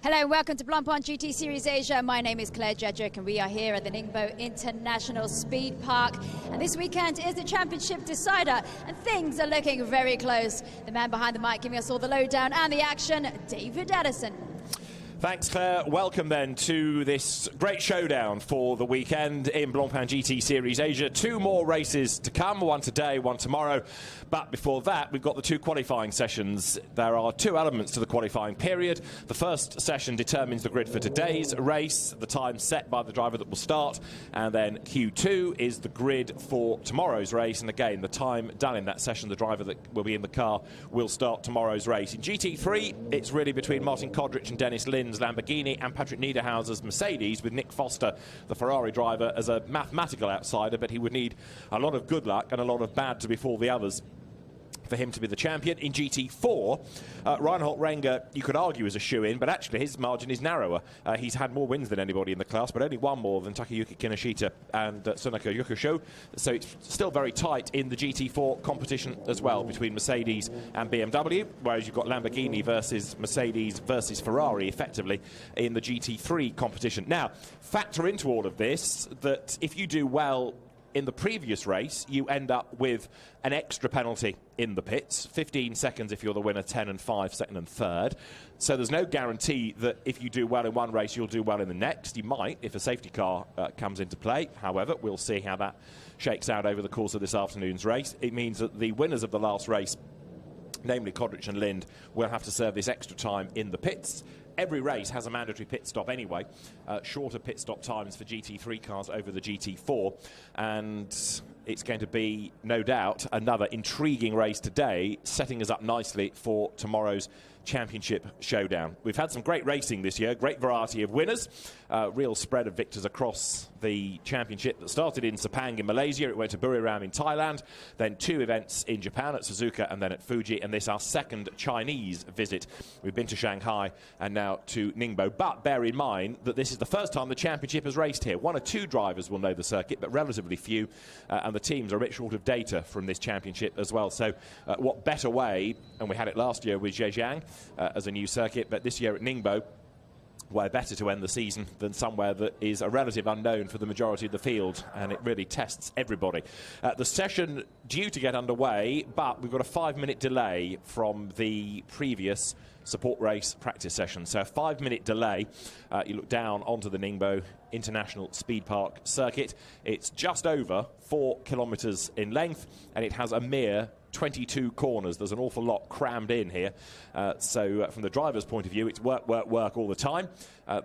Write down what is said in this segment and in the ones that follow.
Hello and welcome to Blancpain GT Series Asia. My name is Claire Jedrick and we are here at the Ningbo International Speed Park. And this weekend is the championship decider and things are looking very close. The man behind the mic giving us all the lowdown and the action, David Addison. Thanks, Claire. Welcome then to this great showdown for the weekend in Blancpain GT Series Asia. Two more races to come, one today, one tomorrow. But before that, we've got the two qualifying sessions. There are two elements to the qualifying period. The first session determines the grid for today's race, the time set by the driver that will start. And then Q2 is the grid for tomorrow's race. And again, the time done in that session, the driver that will be in the car will start tomorrow's race. In GT3, it's really between Martin Kodrich and Dennis Lynn's Lamborghini and Patrick Niederhauser's Mercedes, with Nick Foster, the Ferrari driver, as a mathematical outsider, but he would need a lot of good luck and a lot of bad to befall the others for him to be the champion. In GT4, Reinhold Renger, you could argue, is a shoe-in, but actually his margin is narrower. He's had more wins than anybody in the class, but only one more than Takayuki Kinoshita and Tsunaka Yokusho. So it's still very tight in the GT4 competition as well between Mercedes and BMW, whereas you've got Lamborghini versus Mercedes versus Ferrari, effectively, in the GT3 competition. Now, factor into all of this that if you do well in the previous race, you end up with an extra penalty in the pits, 15 seconds if you're the winner, 10 and 5, second and third. So there's no guarantee that if you do well in one race, you'll do well in the next. You might if a safety car comes into play. However, we'll see how that shakes out over the course of this afternoon's race. It means that the winners of the last race, namely Kodrich and Lind, will have to serve this extra time in the pits. Every race has a mandatory pit stop anyway, shorter pit stop times for GT3 cars over the GT4, and it's going to be, no doubt, another intriguing race today, setting us up nicely for tomorrow's championship showdown. We've had some great racing this year, great variety of winners, real spread of victors across the championship that started in Sepang in Malaysia. It went to Buriram in Thailand, then two events in Japan at Suzuka and then at Fuji, and this our second Chinese visit. We've been to Shanghai and now to Ningbo, but bear in mind that this is the first time the championship has raced here. One or two drivers will know the circuit, but relatively few, and the teams are a bit short of data from this championship as well. So what better way, and we had it last year with Zhejiang as a new circuit, but this year at Ningbo, where better to end the season than somewhere that is a relative unknown for the majority of the field, and it really tests everybody. The session due to get underway, but we've got a 5-minute delay from the previous support race practice session. So a 5-minute delay. You look down onto the Ningbo International Speed Park circuit. It's just over 4 kilometres in length, and it has a mere 22 corners. There's an awful lot crammed in here. So from the driver's point of view, it's work, work, work all the time.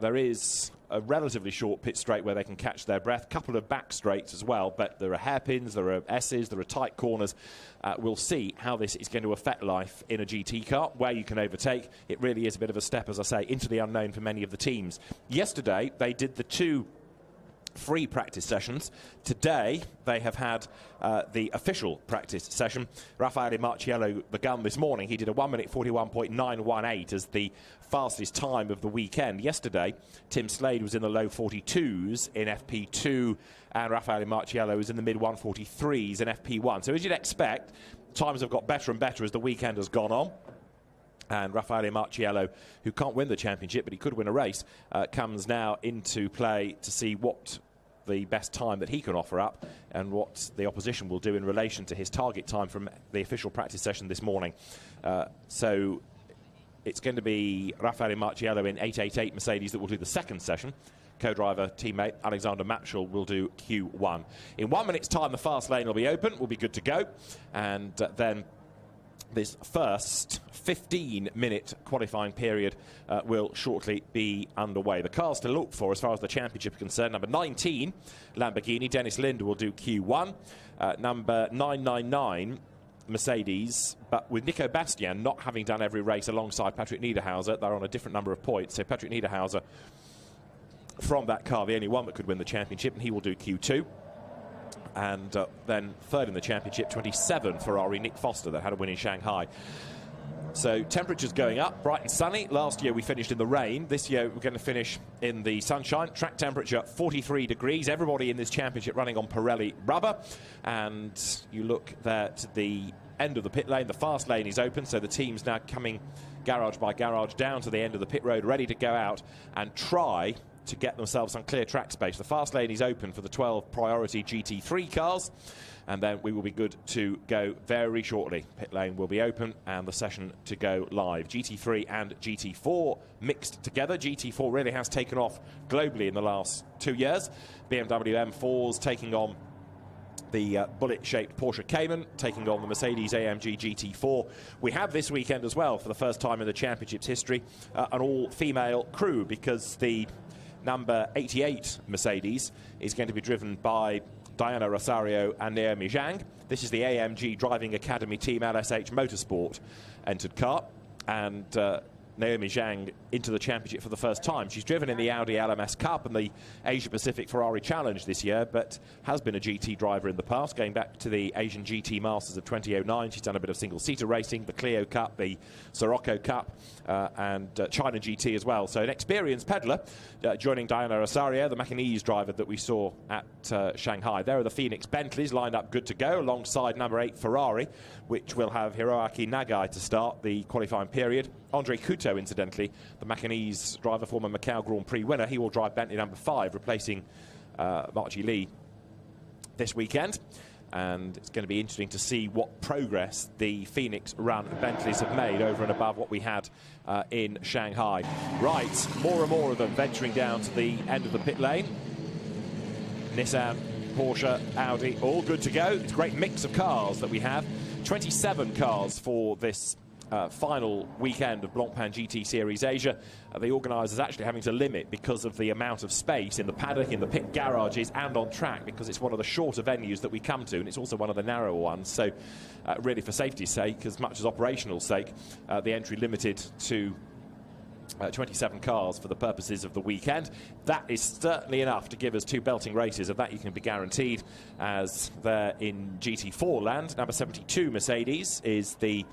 There is a relatively short pit straight where they can catch their breath, couple of back straights as well, but there are hairpins, there are S's, there are tight corners. We'll see how this is going to affect life in a GT car, where you can overtake. It really is a bit of a step, as I say, into the unknown for many of the teams. Yesterday, they did the two free practice sessions. Today they have had the official practice session. Raffaele Marciello began this morning. He did a 1 minute 41.918 as the fastest time of the weekend. Yesterday Tim Slade was in the low 42s in FP2 and Raffaele Marciello was in the mid 143s in FP1. So as you'd expect, times have got better and better as the weekend has gone on. And Raffaele Marciello, who can't win the championship, but he could win a race, comes now into play to see what the best time that he can offer up and what the opposition will do in relation to his target time from the official practice session this morning. So it's going to be Raffaele Marciello in 888 Mercedes that will do the second session. Co-driver, teammate Alexander Matschel will do Q1. In 1 minute's time, the fast lane will be open. We'll be good to go. And then this first 15-minute qualifying period will shortly be underway. The cars to look for as far as the championship is concerned: number 19, Lamborghini, Dennis Lynn will do Q1. Number 999, Mercedes, but with Nico Bastian not having done every race alongside Patrick Niederhauser, they're on a different number of points. So Patrick Niederhauser, from that car, the only one that could win the championship, and he will do Q2. And then third in the championship, 27, Ferrari, Nick Foster, that had a win in Shanghai. So temperatures going up, bright and sunny. Last year we finished in the rain. This year we're going to finish in the sunshine. Track temperature 43 degrees. Everybody in this championship running on Pirelli rubber. And you look there to the end of the pit lane. The fast lane is open, so the teams now coming garage by garage, down to the end of the pit road, ready to go out and try to get themselves some clear track space. The fast lane is open for the 12 priority GT3 cars, and then we will be good to go very shortly. Pit lane will be open and the session to go live. GT3 and GT4 mixed together. GT4 really has taken off globally in the last 2 years. BMW M4s taking on the bullet-shaped Porsche Cayman, taking on the Mercedes-AMG GT4. We have this weekend as well, for the first time in the championship's history, an all-female crew, because the number 88 Mercedes is going to be driven by Diana Rosario and Naomi Zhang. This is the AMG Driving Academy Team LSH Motorsport entered car, and Naomi Zhang into the championship for the first time. She's driven in the Audi LMS Cup and the Asia Pacific Ferrari Challenge this year, but has been a GT driver in the past, going back to the Asian GT Masters of 2009. She's done a bit of single-seater racing, the Clio Cup, the Sirocco Cup, and China GT as well. So an experienced peddler joining Diana Rosario, the Macanese driver that we saw at Shanghai. There are the Phoenix Bentleys lined up good to go, alongside number 8 Ferrari, which will have Hiroaki Nagai to start the qualifying period. Andre Couto, incidentally, the Macanese driver, former Macau Grand Prix winner, he will drive Bentley number 5, replacing Marchi Lee this weekend. And it's going to be interesting to see what progress the Phoenix run Bentleys have made over and above what we had in Shanghai. Right, more and more of them venturing down to the end of the pit lane. Nissan, Porsche, Audi, all good to go. It's a great mix of cars that we have. 27 cars for this final weekend of Blancpain GT Series Asia. The organisers actually having to limit because of the amount of space in the paddock, in the pit garages and on track, because it's one of the shorter venues that we come to, and it's also one of the narrower ones. So really, for safety's sake as much as operational sake, the entry limited to 27 cars for the purposes of the weekend. That is certainly enough to give us 2 belting races. Of that you can be guaranteed, as they're in GT4 land. Number 72 Mercedes is the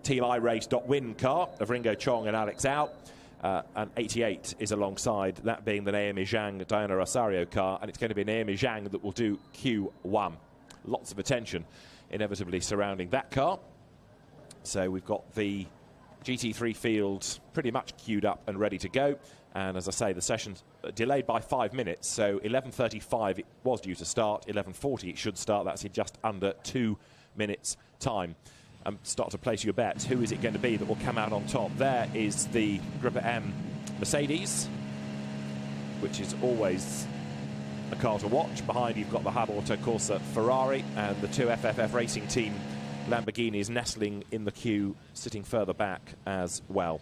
Team iRace.win car of Ringo Chong and Alex Au, and 88 is alongside, that being the Naomi Zhang Diana Rosario car, and it's going to be Naomi Zhang that will do Q1. Lots of attention inevitably surrounding that car. So we've got the GT3 field pretty much queued up and ready to go, and as I say, the session's delayed by 5 minutes, so 11:35 it was due to start, 11:40 it should start. That's in just under 2 minutes time. Start to place your bets. Who is it going to be that will come out on top? There is the Group M Mercedes, which is always a car to watch. Behind you've got the Hub Auto Corsa Ferrari, and the 2 FFF Racing Team Lamborghinis nestling in the queue, sitting further back as well.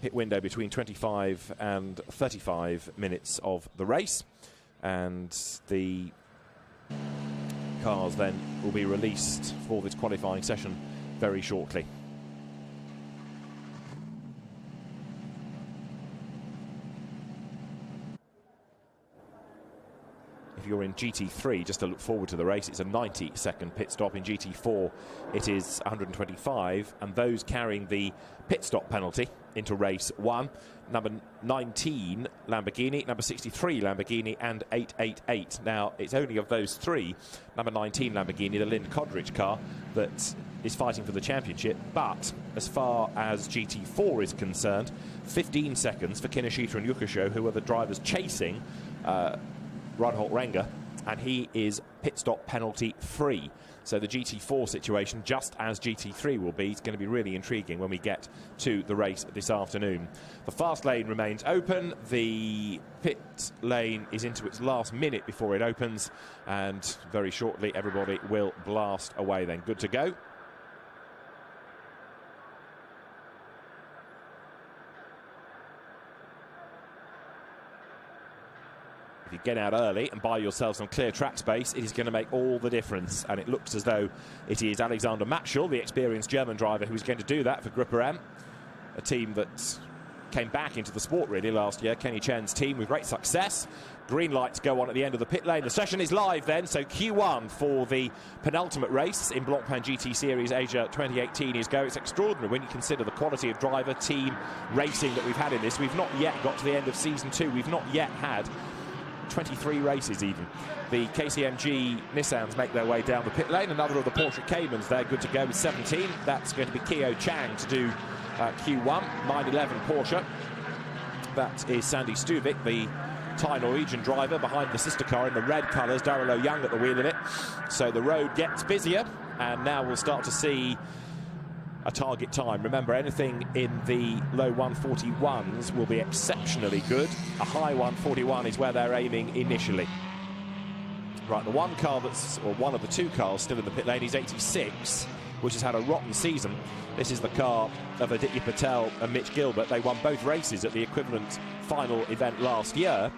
Pit window between 25 and 35 minutes of the race, and the cars then will be released for this qualifying session very shortly. If you're in GT3, just to look forward to the race, it's a 90-second pit stop. In GT4 it is 125, and those carrying the pit stop penalty into race 1, number 19 Lamborghini, number 63 Lamborghini and 888. Now it's only of those 3, number 19 Lamborghini, the Lynn Kodrich car, that is fighting for the championship, but as far as GT4 is concerned, 15 seconds for Kinoshita and Yukusho, who are the drivers chasing Reinhold Renger, and he is pit stop penalty free. So the GT4 situation, just as GT3 will be, is going to be really intriguing when we get to the race this afternoon. The fast lane remains open. The pit lane is into its last minute before it opens, and very shortly everybody will blast away then. Good to go. If you get out early and buy yourself some clear track space, it is going to make all the difference. And it looks as though it is Alexander Matschel, the experienced German driver, who's going to do that for Gruppe M, a team that came back into the sport really last year. Kenny Chen's team with great success. Green lights go on at the end of the pit lane. The session is live then, so Q1 for the penultimate race in Blancpain GT Series Asia 2018 is go. It's extraordinary when you consider the quality of driver, team, racing that we've had in this. We've not yet got to the end of season 2. We've not yet had 23 races even. The KCMG Nissans make their way down the pit lane. Another of the Porsche Caymans there, good to go with 17. That's going to be Keo Chang to do Q1, 911 Porsche. That is Sandy Stuvik, the Thai Norwegian driver, behind the sister car in the red colours, Darrell Young at the wheel of it. So the road gets busier, and now we'll start to see a target time. Remember, anything in the low 141s will be exceptionally good. A high 141 is where they're aiming initially. Right, the one car that's, or one of the two cars still in the pit lane is 86, which has had a rotten season. This is the car of Aditya Patel and Mitch Gilbert. They won both races at the equivalent final event last year.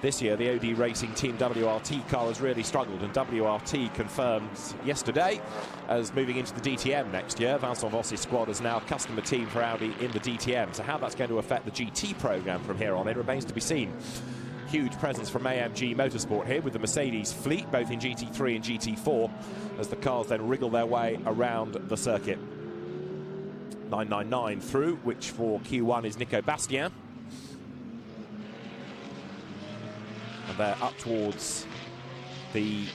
This year, the OD Racing Team WRT car has really struggled, and WRT confirmed yesterday as moving into the DTM next year. Vincent Voss's squad is now a customer team for Audi in the DTM. So how that's going to affect the GT programme from here on, it remains to be seen. Huge presence from AMG Motorsport here with the Mercedes fleet, both in GT3 and GT4, as the cars then wriggle their way around the circuit. 999 through, which for Q1 is Nico Bastien. And they're up towards the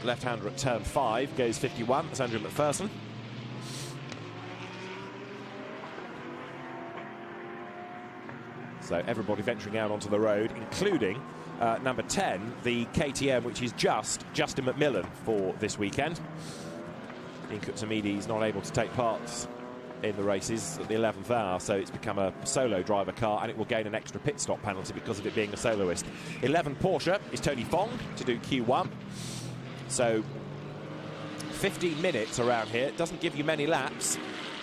left-hander at turn 5, goes 51, that's Andrew McPherson. So everybody venturing out onto the road, including number 10, the KTM, which is just Justin McMillan for this weekend. Ian Kutsamidi is not able to take part in the races at the 11th hour, so it's become a solo driver car, and it will gain an extra pit stop penalty because of it being a soloist. 11 Porsche is Tony Fong to do Q1. So 15 minutes around here. It doesn't give you many laps.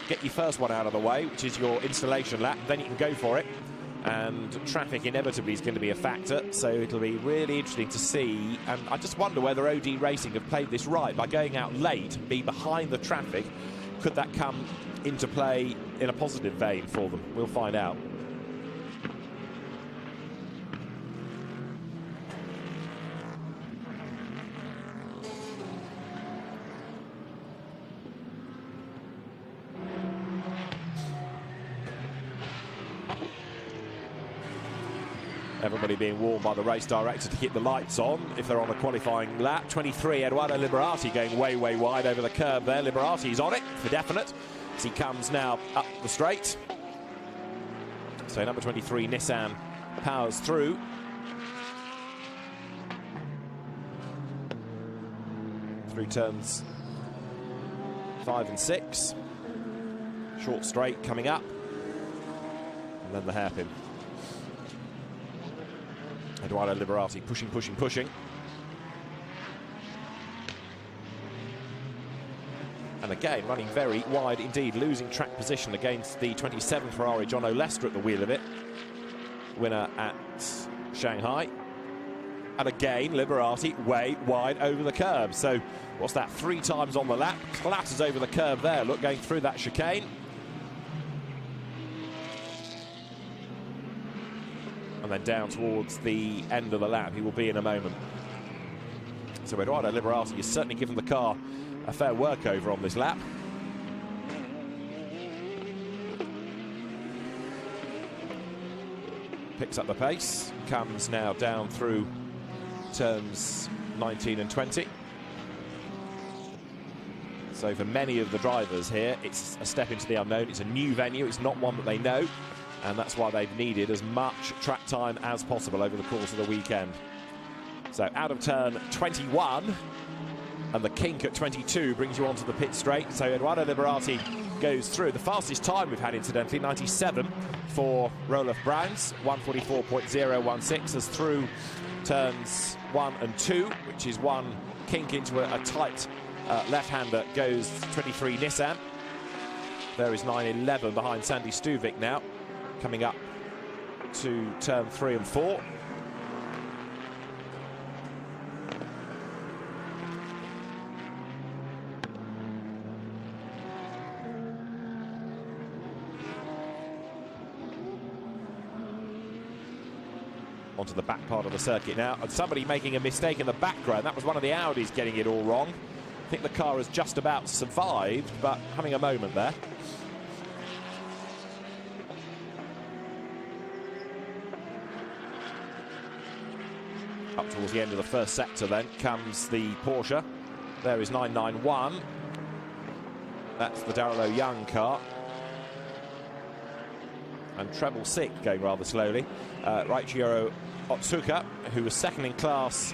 Get your first one out of the way, which is your installation lap, then you can go for it. And traffic inevitably is going to be a factor, so it'll be really interesting to see. And I just wonder whether OD Racing have played this right by going out late, be behind the traffic. Could that come into play in a positive vein for them? We'll find out. Everybody being warned by the race director to keep the lights on if they're on a qualifying lap. 23, Eduardo Liberati going way, way wide over the curb there. Liberati's on it for definite as he comes now up the straight. So number 23, Nissan, powers through. Through turns 5 and 6. Short straight coming up. And then the hairpin. Eduardo Liberati pushing, pushing, pushing. And again, running very wide indeed, losing track position against the 27 Ferrari John O'Lester at the wheel of it. Winner at Shanghai. And again, Liberati way wide over the curb. So, what's that, 3 times on the lap? Clatters over the curb there, look, going through that chicane. And then down towards the end of the lap. He will be in a moment. So Eduardo Liberati has certainly given the car a fair workover on this lap. Picks up the pace, comes now down through turns 19 and 20. So for many of the drivers here, it's a step into the unknown. It's a new venue, it's not one that they know. And that's why they've needed as much track time as possible over the course of the weekend. So out of turn 21, and the kink at 22 brings you onto the pit straight. So Eduardo Liberati goes through. The fastest time we've had, incidentally, 97 for Rolf Browns, 144.016, as through turns 1 and 2, which is one kink into a tight left-hander, goes 23 Nissan. There is 911 behind Sandy Stuvik now, coming up to turn 3 and 4. Onto the back part of the circuit now, and somebody making a mistake in the background. That was one of the Audis getting it all wrong. I think the car has just about survived, but having a moment there. Up towards the end of the first sector then comes the Porsche. There is 991. That's the Darrell Young car. and treble sixth, going rather slowly. Raichiro Otsuka, who was second in class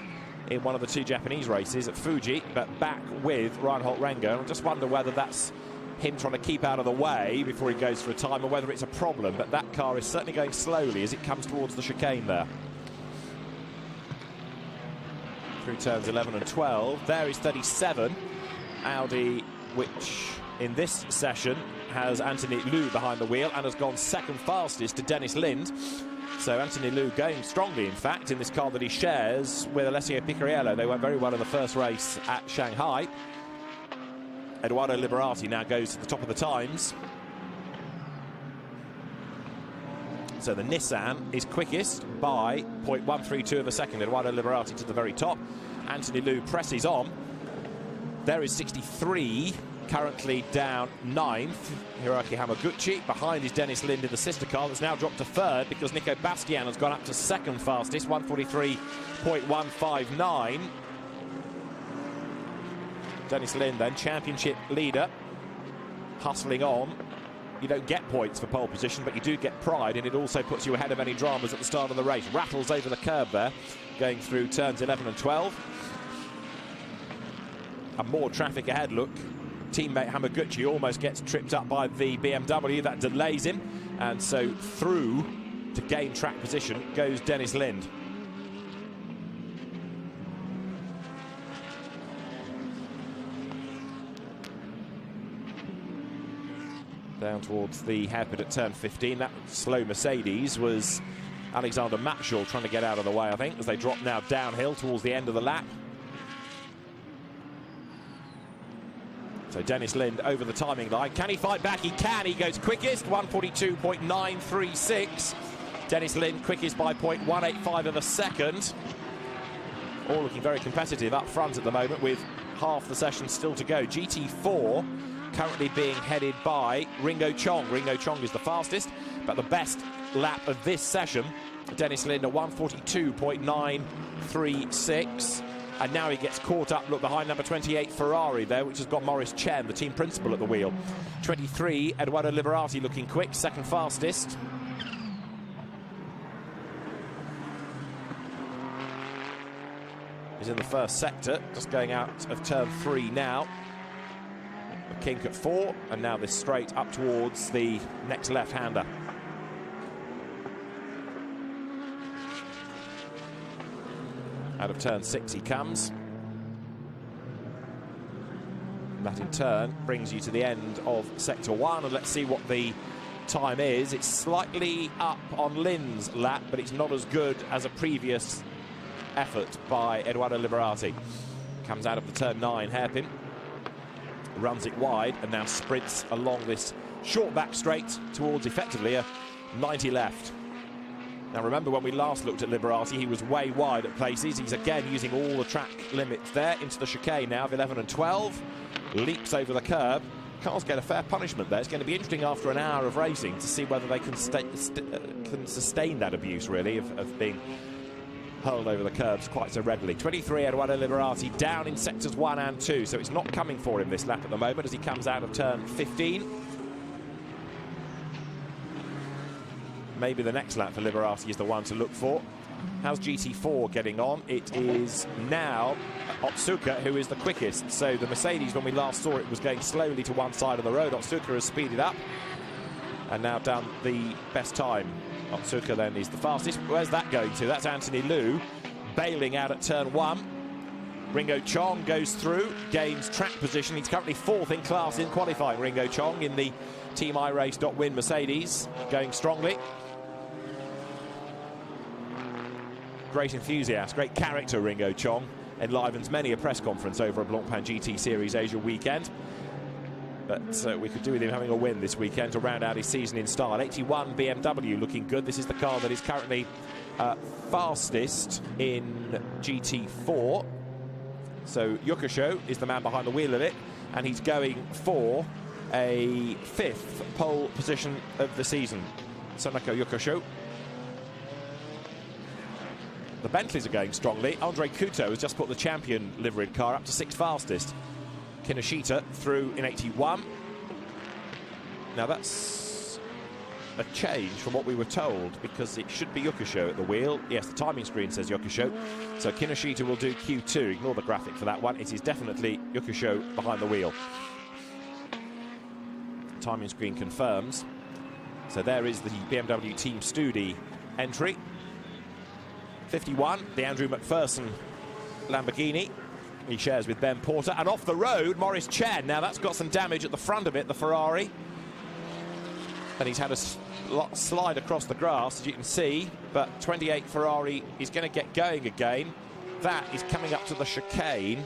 in one of the two Japanese races at Fuji, but back with Reinhold Rengo. I just wonder whether that's him trying to keep out of the way before he goes for a time, or whether it's a problem, but that car is certainly going slowly as it comes towards the chicane there. Through turns 11 and 12. There is 37. Audi, which in this session has Anthony Liu behind the wheel and has gone second fastest to Dennis Lynn. So Anthony Liu going strongly, in fact, in this car that he shares with Alessio Picariello. They went very well in the first race at Shanghai. Edoardo Liberati now goes to the top of the times. So the Nissan is quickest by 0.132 of a second. Edoardo Liberati to the very top. Anthony Liu presses on. There is 63, currently down 9th. Hiroaki Hamaguchi. Behind is Dennis Lynn in the sister car that's now dropped to third because Nico Bastian has gone up to second fastest, 1:43.159. Dennis Lynn then, championship leader, hustling on. You don't get points for pole position, but you do get pride, and it also puts you ahead of any dramas at the start of the race. Rattles over the curb there, going through turns 11 and 12. And more traffic ahead, look. Teammate Hamaguchi almost gets tripped up by the BMW. That delays him, and so through to gain track position goes Dennis Lynn. Down towards the hairpin at turn 15. That slow Mercedes was Alexander Matschall trying to get out of the way, I think, as they drop now downhill towards the end of the lap. So Dennis Lynn over the timing line. Can he fight back? He can. He goes quickest, 1:42.936. Dennis Lynn quickest by 0.185 of a second. All looking very competitive up front at the moment with half the session still to go. GT4 currently being headed by Ringo Chong. Ringo Chong is the fastest, but the best lap of this session, Dennis Lynn at 1:42.936. And now he gets caught up, look, behind number 28 Ferrari there, which has got Maurice Chen, the team principal, at the wheel. 23, Edoardo Liberati looking quick, second fastest. He's in the first sector, just going out of turn 3 now. Kink at 4, and now this straight up towards the next left-hander. Out of turn 6 he comes. That in turn brings you to the end of sector 1, and let's see what the time is. It's slightly up on Lynn's lap, but it's not as good as a previous effort by Edoardo Liberati. Comes out of the turn 9 hairpin, runs it wide, and now sprints along this short back straight towards effectively a 90 left. Now remember, when we last looked at Liberati, he was way wide at places. He's again using all the track limits there into the chicane now of 11 and 12. Leaps over the curb. Cars get a fair punishment there. It's going to be interesting after an hour of racing to see whether they can sustain that abuse, really, of being hurled over the curbs quite so readily. 23, Edoardo Liberati down in sectors 1 and 2, so it's not coming for him this lap at the moment as he comes out of turn 15. Maybe the next lap for Liberati is the one to look for. How's GT4 getting on? It is now Otsuka who is the quickest. So the Mercedes, when we last saw it, was going slowly to one side of the road. Otsuka has speeded up and now done the best time. Otsuka then is the fastest. Where's that going to? That's Anthony Liu bailing out at turn 1. Ringo Chong goes through, gains track position. He's currently 4th in class in qualifying. Ringo Chong in the Team iRace.win Mercedes, going strongly. Great enthusiast, great character, Ringo Chong. Enlivens many a press conference over a Blancpain GT Series Asia weekend. But we could do with him having a win this weekend to round out his season in style. 81 BMW looking good. This is the car that is currently fastest in GT4. So Yukosho is the man behind the wheel of it, and he's going for a 5th pole position of the season. Sonako Yukosho. The Bentleys are going strongly. Andre Kuto has just put the champion liveried car up to 6th fastest. Kinoshita through in 81. Now that's a change from what we were told, because it should be Yukusho at the wheel. Yes, the timing screen says Yukusho. So Kinoshita will do Q2. Ignore the graphic for that one. It is definitely Yukusho behind the wheel. Timing screen confirms. So there is the BMW Team Studi entry. 51, the Andrew McPherson Lamborghini. He shares with Ben Porter. And off the road, Maurice Chen. Now that's got some damage at the front of it, the Ferrari. And he's had a slide across the grass, as you can see. But 28 Ferrari is going to get going again. That is coming up to the chicane.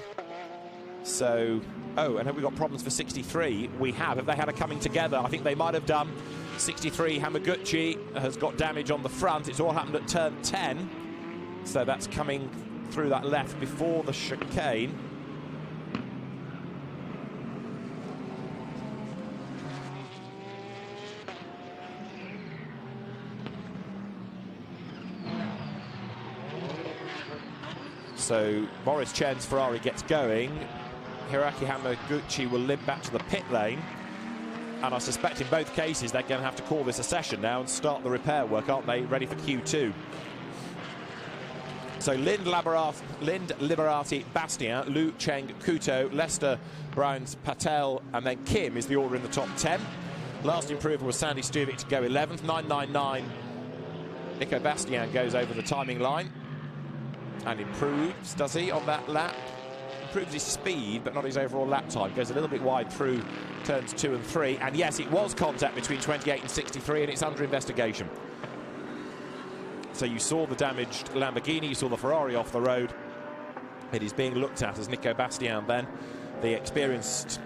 So, oh, and have we got problems for 63? We have. If they had a coming together, I think they might have done. 63, Hamaguchi has got damage on the front. It's all happened at turn 10. So that's coming through that left before the chicane. So Maurice Chen's Ferrari gets going. Hiroaki Hamaguchi will limp back to the pit lane. And I suspect in both cases they're going to have to call this a session now and start the repair work, aren't they? Ready for Q2. So Lind, Liberati, Bastien, Lu Cheng, Kuto, Lester, Browns, Patel, and then Kim is the order in the top 10. Last improver was Sandy Stuvik to go 11th. 999. Nico Bastien goes over the timing line and improves, does he, on that lap? Improves his speed, but not his overall lap time. Goes a little bit wide through turns 2 and 3. And yes, it was contact between 28 and 63, and it's under investigation. So you saw the damaged Lamborghini, you saw the Ferrari off the road. It is being looked at as Nico Bastien then, the experienced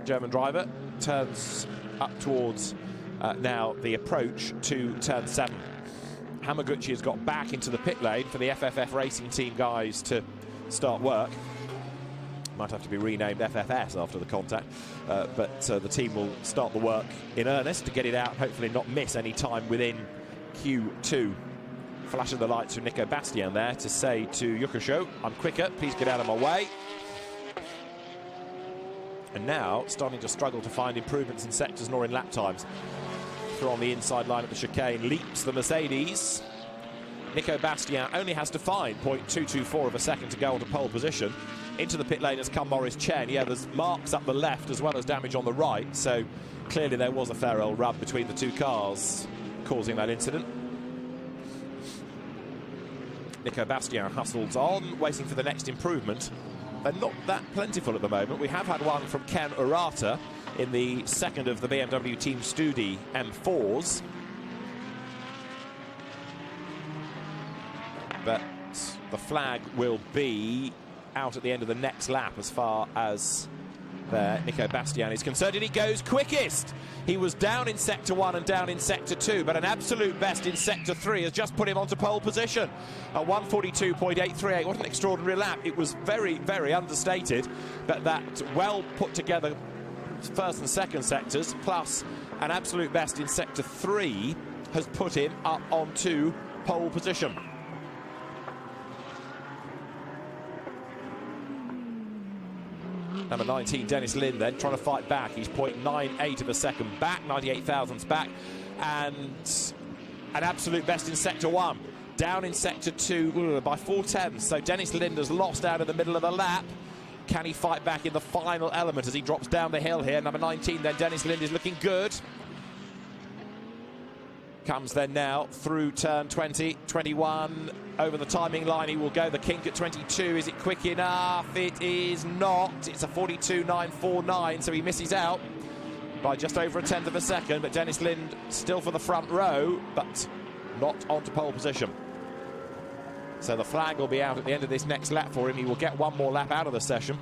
German driver, turns up towards now the approach to turn 7. Hamaguchi has got back into the pit lane for the FFF Racing Team guys to start work. Might have to be renamed FFS after the contact, but the team will start the work in earnest to get it out, hopefully not miss any time within Q2. Flashing the lights from Nico Bastien there to say to Yukusho, I'm quicker, please get out of my way. And now starting to struggle to find improvements in sectors nor in lap times. Through on the inside line of the chicane, leaps the Mercedes. Nico Bastien only has to find 0.224 of a second to go onto pole position. Into the pit lane has come Maurice Chen. Yeah, there's marks up the left as well as damage on the right, so clearly there was a fair old rub between the two cars causing that incident. Nico Bastien hustles on, waiting for the next improvement. They're not that plentiful at the moment. We have had one from Ken Urata in the second of the BMW Team Studi M4s. But the flag will be out at the end of the next lap as far as Nico Bastien is concerned, and he goes quickest. He was down in Sector 1 and down in Sector 2, but an absolute best in Sector 3 has just put him onto pole position at 1:42.838. What an extraordinary lap. It was very, very understated, but that well put together first and second sectors, plus an absolute best in Sector 3, has put him up onto pole position. Number 19, Dennis Lynn, then, trying to fight back. He's 0.98 of a second back, 98 thousandths back, and an absolute best in Sector 1. Down in Sector 2 by 4/10. So Dennis Lynn has lost out in the middle of the lap. Can he fight back in the final element as he drops down the hill here? Number 19, then, Dennis Lynn is looking good. Comes then now through turn 20, 21, over the timing line. He will go the kink at 22. Is it quick enough? It is not. It's a 42.949, so he misses out by just over a tenth of a second. But Dennis Lynn still for the front row, but not onto pole position. So the flag will be out at the end of this next lap for him. He will get one more lap out of the session.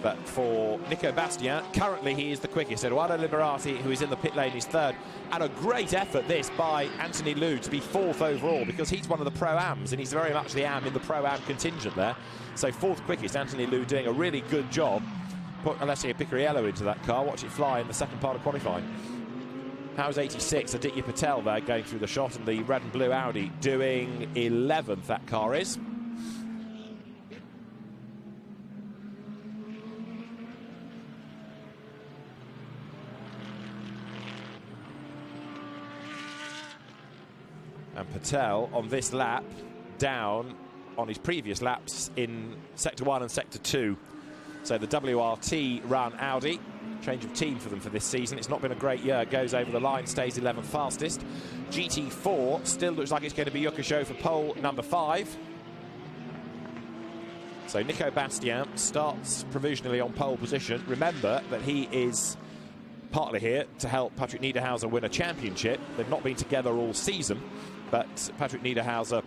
But for Nico Bastien, currently he is the quickest. Eduardo Liberati, who is in the pit lane, is third. And a great effort this by Anthony Liu to be fourth overall, because he's one of the Pro-Ams, and he's very much the Am in the Pro-Am contingent there. So fourth quickest, Anthony Liu doing a really good job. Put Alessio Picariello into that car, watch it fly in the second part of qualifying. How's 86, Aditya Patel there going through the shot, and the red and blue Audi doing 11th, that car is. And Patel on this lap down on his previous laps in Sector 1 and Sector 2. So the WRT run Audi, change of team for them for this season. It's not been a great year. Goes over the line, stays 11th fastest. GT4 still looks like it's going to be Yuka for pole number 5. So Nico Bastien starts provisionally on pole position. Remember that he is partly here to help Patrick Niederhauser win a championship. They've not been together all season, but Patrick Niederhauser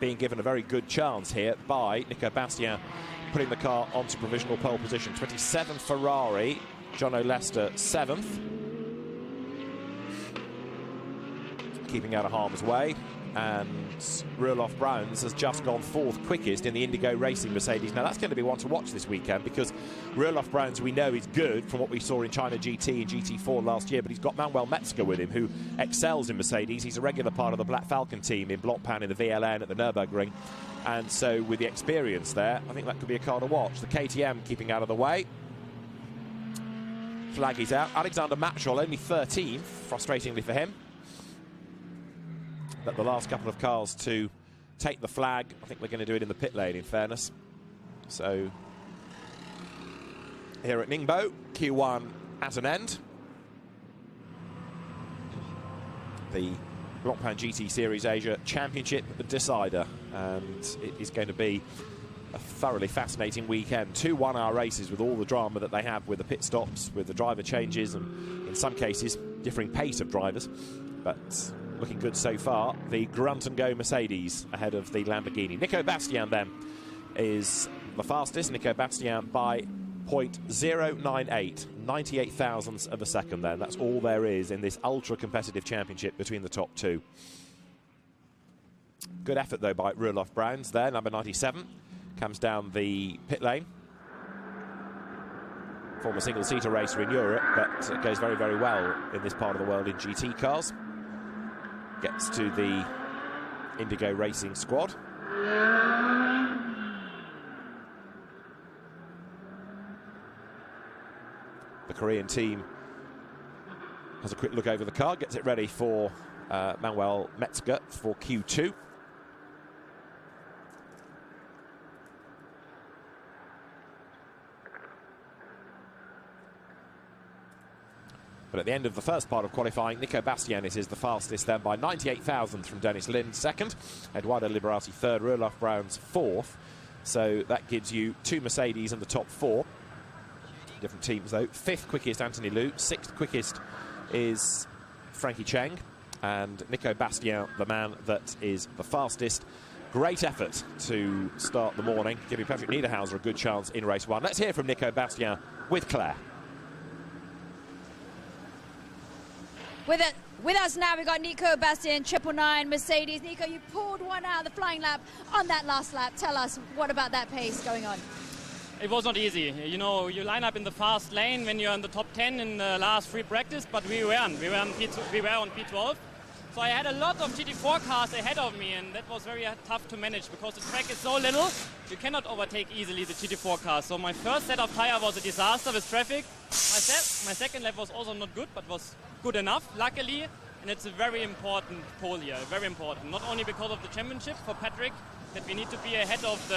being given a very good chance here by Nico Bastien, putting the car onto provisional pole position. 27th Ferrari, John O'Lester 7th. Keeping out of harm's way. And Roelof Browns has just gone 4th quickest in the Indigo Racing Mercedes. Now that's going to be one to watch this weekend, because Roelof Browns, we know, is good from what we saw in China GT and GT4 last year, but he's got Manuel Metzger with him, who excels in Mercedes. He's a regular part of the Black Falcon team in Blancpain in the VLN at the Nürburgring. And so with the experience there, I think that could be a car to watch. The KTM keeping out of the way. Flag is out. Alexander Matchell only 13th, frustratingly for him. But the last couple of cars to take the flag, I think we're going to do it in the pit lane, in fairness. So here at Ningbo, Q1 at an end. The Blancpain GT Series Asia Championship decider, and it is going to be a thoroughly fascinating weekend. 2 one-hour races with all the drama that they have with the pit stops, with the driver changes, and in some cases differing pace of drivers. But looking good so far. The grunt and go Mercedes ahead of the Lamborghini. Nico Bastien then is the fastest. Nico Bastien by 0.098, 98 thousandths of a second then. That's all there is in this ultra competitive championship between the top two. Good effort though by Roelof Browns there, number 97. Comes down the pit lane. Former single-seater racer in Europe, but goes very, very well in this part of the world in GT cars. Gets to the Indigo Racing squad. The Korean team has a quick look over the car, gets it ready for Manuel Metzger for Q2. But at the end of the first part of qualifying, Nico Bastien is the fastest then by 98 thousandths from Dennis Lynn, 2nd. Eduardo Liberati 3rd, Roelof Browns 4th. So that gives you 2 Mercedes in the top 4. Different teams though. 5th quickest Anthony Liu, 6th quickest is Frankie Cheng, and Nico Bastien, the man that is the fastest. Great effort to start the morning, giving Patrick Niederhauser a good chance in race 1. Let's hear from Nico Bastien with Claire. With us now, we've got Nico Bastien, 999 Mercedes. Nico, you pulled one out of the flying lap on that last lap. Tell us, what about that pace going on? It was not easy. You know, you line up in the fast lane when you're in the top 10 in the last free practice, but we weren't. We were on P12. So I had a lot of GT4 cars ahead of me, and that was very tough to manage because the track is so little, you cannot overtake easily the GT4 cars. So my first set of tire was a disaster with traffic. My second lap was also not good, but was good enough, luckily. And it's a very important pole here, very important. Not only because of the championship for Patrick, that we need to be ahead of the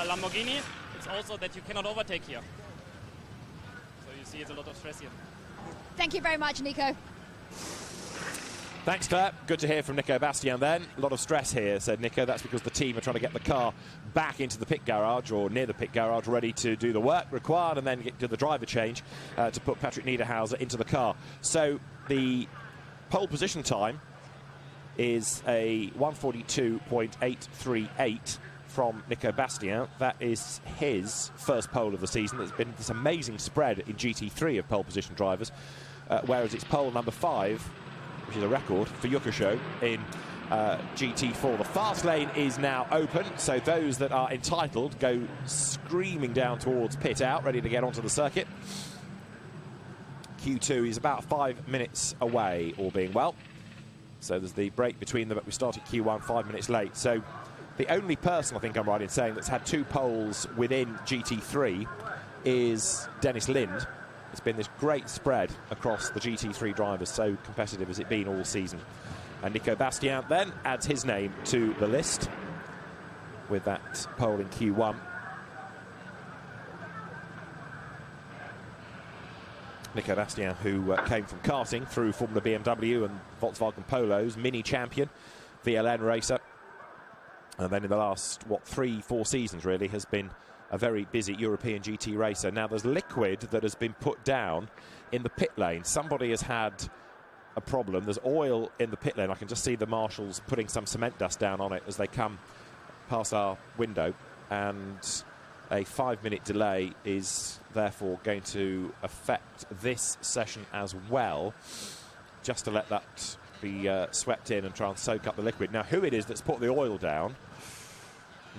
Lamborghini, it's also that you cannot overtake here. So you see it's a lot of stress here. Thank you very much, Nico. Thanks, Claire. Good to hear from Nico Bastien then. A lot of stress here, said Nico. That's because the team are trying to get the car back into the pit garage or near the pit garage, ready to do the work required and then get to the driver change to put Patrick Niederhauser into the car. So the pole position time is a 1:42.838 from Nico Bastien. That is his first pole of the season. There's been this amazing spread in GT3 of pole position drivers, whereas it's pole number 5, which is a record for Yuka in GT4. The fast lane is now open, so those that are entitled go screaming down towards pit out, ready to get onto the circuit. Q2 is about 5 minutes away, all being well. So there's the break between them, but we started Q1 5 minutes late. So the only person, I think I'm right in saying, that's had 2 poles within GT3 is Dennis Lynn. It's been this great spread across the GT3 drivers, so competitive has it been all season. And Nico Bastien then adds his name to the list with that pole in Q1. Nico Bastien, who came from karting through Formula BMW and Volkswagen Polos, mini champion, VLN racer, and then in the last, what, 3-4 seasons really, has been a very busy European GT racer. Now there's liquid that has been put down in the pit lane. Somebody has had a problem. There's oil in the pit lane. I can just see the marshals putting some cement dust down on it as they come past our window, and a 5-minute delay is therefore going to affect this session as well, just to let that be swept in and try and soak up the liquid. Now, who it is that's put the oil down,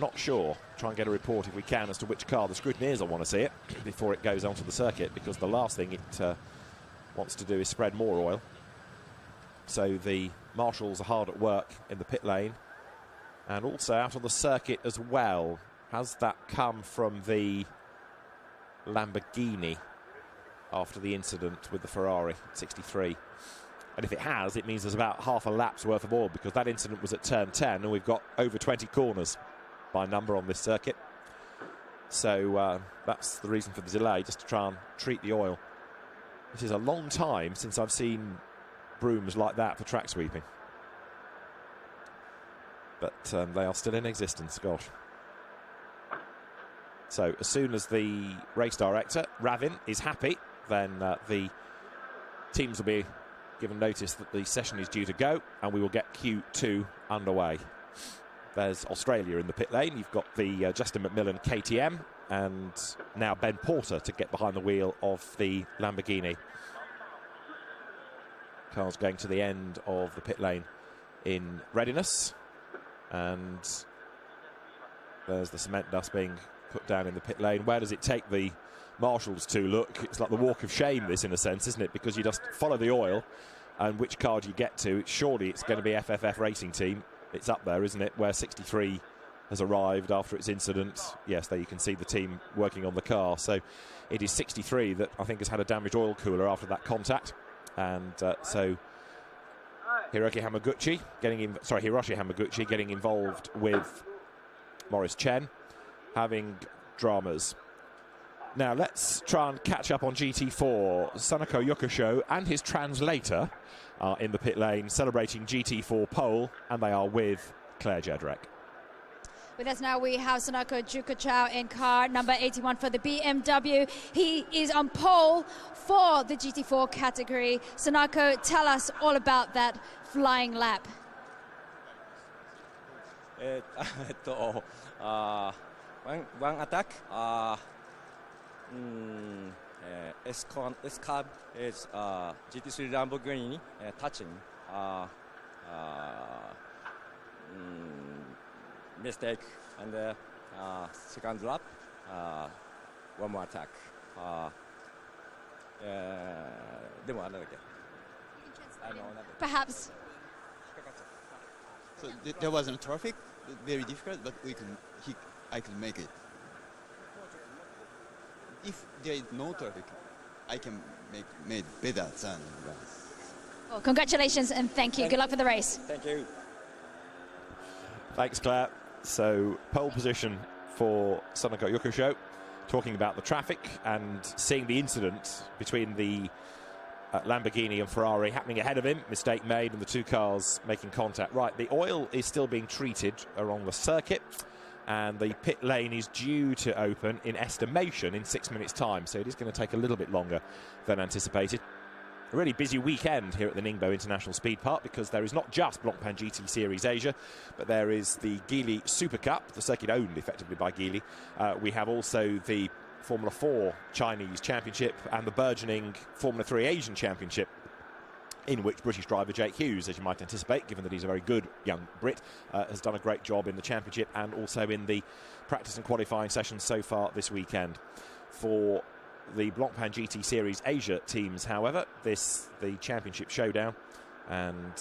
not sure. Try and get a report if we can as to which car. The scrutineers will want to see it before it goes onto the circuit, because the last thing it wants to do is spread more oil. So the marshals are hard at work in the pit lane and also out on the circuit as well. Has that come from the Lamborghini after the incident with the Ferrari 63? And if it has, it means there's about half a lap's worth of oil, because that incident was at turn 10 and we've got over 20 corners by number on this circuit. So that's the reason for the delay, just to try and treat the oil. This is a long time since I've seen brooms like that for track sweeping. But they are still in existence, gosh. So as soon as the race director, Ravin, is happy, then the teams will be given notice that the session is due to go, and we will get Q2 underway. There's Australia in the pit lane. You've got the Justin McMillan KTM, and now Ben Porter to get behind the wheel of the Lamborghini. Car's going to the end of the pit lane in readiness, and there's the cement dust being put down in the pit lane. Where does it take the marshals to? Look, it's like the walk of shame, this, in a sense, isn't it? Because you just follow the oil, and which car do you get to? Surely it's going to be FFF Racing Team. It's up there, isn't it, where 63 has arrived after its incident. Yes, there you can see the team working on the car. So it is 63 that I think has had a damaged oil cooler after that contact. And so Hiroshi Hamaguchi getting involved with Maurice Chen, having dramas. Now let's try and catch up on GT4. Sanako Yokusho and his translator are in the pit lane celebrating GT4 pole, and they are with Claire Jedrick. With us now, we have Sanako Yokusho in car number 81 for the BMW. He is on pole for the GT4 category. Sanako, tell us all about that flying lap. One attack. S-curve is GT3 Lamborghini touching. Mistake, and second lap, one more attack. Perhaps. So there wasn't traffic, very difficult, but I could make it. If there is no traffic, I can make better than. Well, congratulations and thank you. Good luck for the race. Thank you. Thanks, Claire. So pole position for Sanako Yokusho, talking about the traffic and seeing the incident between the Lamborghini and Ferrari happening ahead of him. Mistake made, and the two cars making contact. Right, the oil is still being treated along the circuit, and the pit lane is due to open in estimation in 6 minutes' time, so it is going to take a little bit longer than anticipated. A really busy weekend here at the Ningbo International Speed Park, because there is not just Blancpain GT Series Asia, but there is the Geely Super Cup, the circuit owned effectively by Geely. We have also the Formula 4 Chinese Championship and the burgeoning Formula 3 Asian Championship, in which British driver Jake Hughes, as you might anticipate, given that he's a very good young Brit, has done a great job in the championship and also in the practice and qualifying sessions so far this weekend. For the Blancpain GT Series Asia teams, however, the championship showdown, and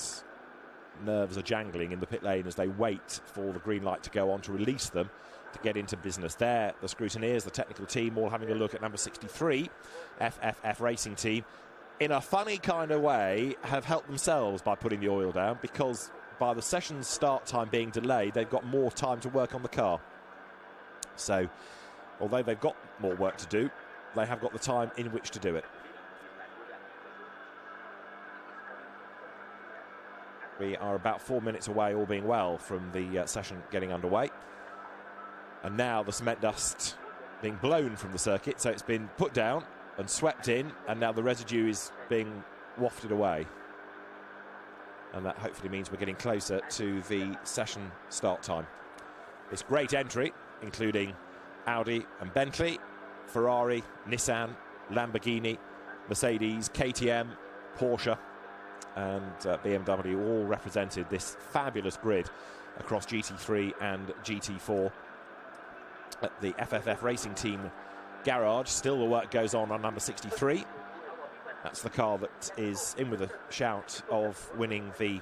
nerves are jangling in the pit lane as they wait for the green light to go on to release them to get into business. There, the scrutineers, the technical team, all having a look at number 63, FFF Racing Team. in a funny kind of way, have helped themselves by putting the oil down, because by the session's start time being delayed, they've got more time to work on the car. So, although they've got more work to do, they have got the time in which to do it. We are about 4 minutes away, all being well, from the session getting underway. And now the cement dust being blown from the circuit, so it's been put down and swept in, and now the residue is being wafted away. And that hopefully means we're getting closer to the session start time. It's great entry, including Audi and Bentley, Ferrari, Nissan, Lamborghini, Mercedes, KTM, Porsche and BMW all represented this fabulous grid across GT3 and GT4 at the FFF Racing Team garage. Still the work goes on number 63. That's the car that is in with a shout of winning the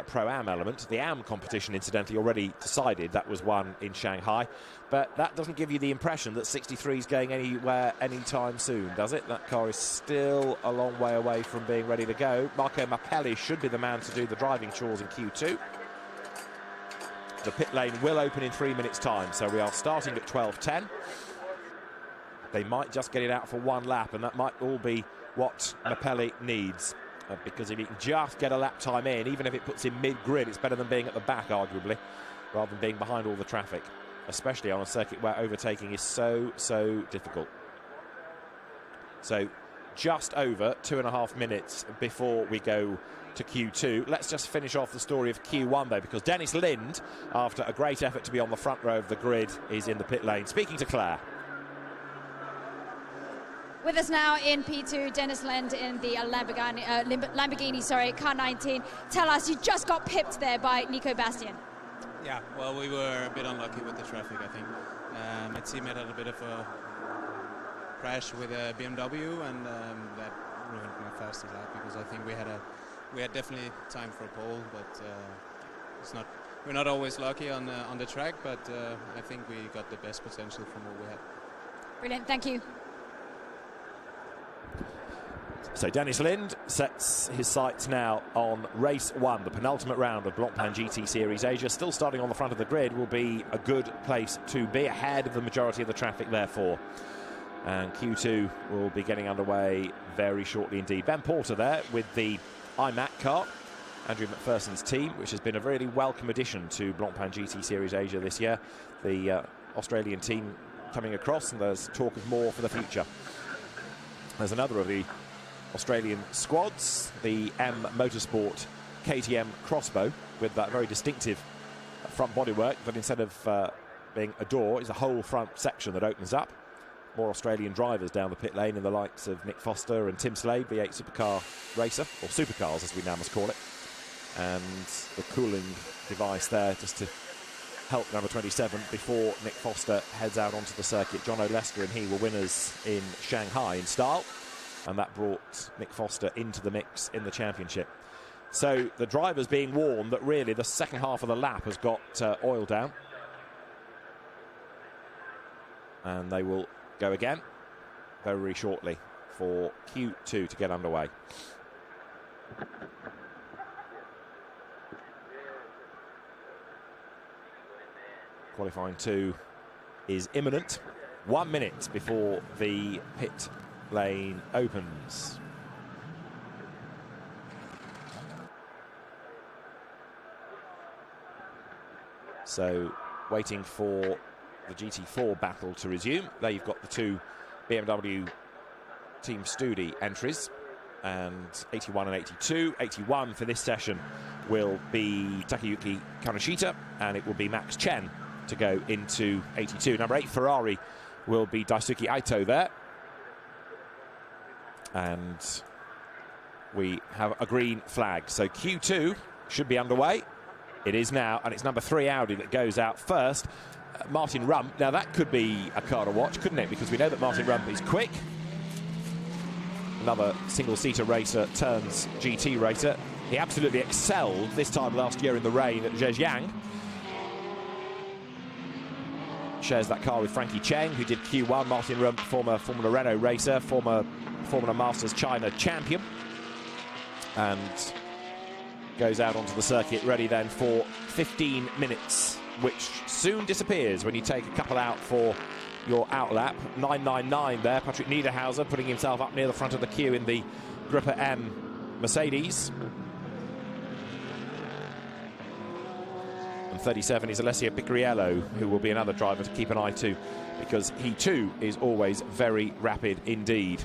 Pro-Am element. The Am competition, incidentally, already decided. That was won in Shanghai. But that doesn't give you the impression that 63 is going anywhere anytime soon, does it? That car is still a long way away from being ready to go. Marco Mappelli should be the man to do the driving chores in Q2. The pit lane will open in 3 minutes' time, so we are starting at 12:10. They might just get it out for one lap, and that might all be what Mappelli needs. Because if he can just get a lap time in, even if it puts him mid-grid, it's better than being at the back, arguably, rather than being behind all the traffic, especially on a circuit where overtaking is so difficult. So just over 2.5 minutes before we go to Q2. Let's just finish off the story of Q1, though, because Dennis Lynn, after a great effort to be on the front row of the grid, is in the pit lane. Speaking to Claire. With us now in P2, Dennis Lynn in the Lamborghini, car 19. Tell us, you just got pipped there by Nico Bastian. Yeah, well, we were a bit unlucky with the traffic, I think. It seemed had a bit of a crash with a BMW, and that ruined my fastest lap, because I think we had definitely time for a pole, but we're not always lucky on the track, but I think we got the best potential from what we had. Brilliant, thank you. So Dennis Lynn sets his sights now on race 1, the penultimate round of Blancpain GT Series Asia. Still starting on the front of the grid will be a good place to be, ahead of the majority of the traffic, therefore. And Q2 will be getting underway very shortly indeed. Ben Porter there with the iMac car, Andrew McPherson's team, which has been a really welcome addition to Blancpain GT Series Asia this year. The Australian team coming across, and there's talk of more for the future. There's another of the Australian squads, the M Motorsport KTM Crossbow, with that very distinctive front bodywork, but instead of being a door, is a whole front section that opens up. More Australian drivers down the pit lane in the likes of Nick Foster and Tim Slade, V8 supercar racer, or supercars as we now must call it. And the cooling device there just to help number 27 before Nick Foster heads out onto the circuit. John O'Lester and he were winners in Shanghai in style, and that brought Nick Foster into the mix in the championship. So the driver's being warned that really the second half of the lap has got oil down, and they will go again very shortly for Q2 to get underway. Qualifying 2 is imminent, 1 minute before the pit lane opens. So waiting for the GT4 battle to resume. There you've got the two BMW Team Studi entries, and 81 and 82. 81 for this session will be Takayuki Kaneshita, and it will be Max Chen to go into 82. Number 8 Ferrari will be Daisuke Aito there, and we have a green flag. So Q2 should be underway. It is now, and it's number 3 Audi that goes out first. Martin Rump. Now that could be a car to watch, couldn't it? Because we know that Martin Rump is quick. Another single-seater racer turns GT racer. He absolutely excelled this time last year in the rain at Zhejiang. shares that car with Frankie Cheng, who did Q1. Martin Rump, former Formula Renault racer, former Formula Masters China champion, and goes out onto the circuit ready then for 15 minutes, which soon disappears when you take a couple out for your outlap. 9.99 there. Patrick Niederhauser putting himself up near the front of the queue in the Gruppa M Mercedes. And 37 is Alessio Picariello, who will be another driver to keep an eye to, because he too is always very rapid indeed.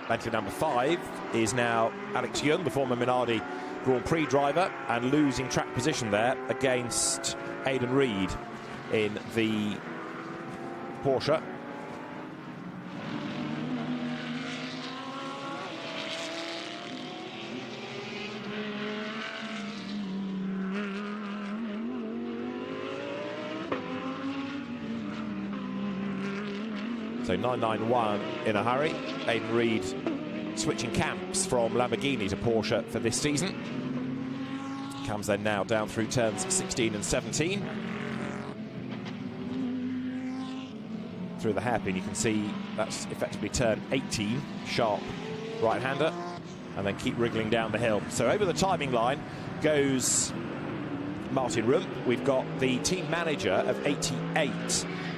Bentley number 5 is now Alex Young, the former Minardi Grand Prix driver, and losing track position there against Aidan Reed in the Porsche. So 991 in a hurry. Aidan Reed switching camps from Lamborghini to Porsche for this season. Comes then now down through turns 16 and 17. Through the hairpin, you can see that's effectively turn 18, sharp right-hander, and then keep wriggling down the hill. So over the timing line goes Martin Rump. We've got the team manager of 88,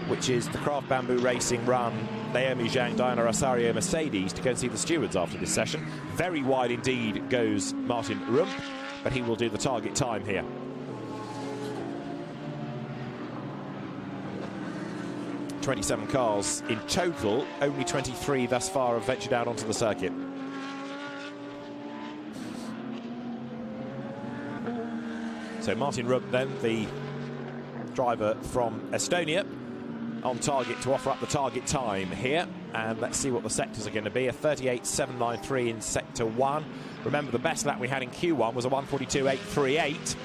which is the Craft Bamboo Racing run Naomi Zhang, Diana Rosario Mercedes, to go and see the stewards after this session. Very wide indeed goes Martin Rump, but he will do the target time here. ...27 cars in total, only 23 thus far have ventured out onto the circuit. So Martin Rump then, the driver from Estonia, on target to offer up the target time here, and let's see what the sectors are going to be. A 38.793 in sector 1. Remember, the best lap we had in Q1 was a 142.838.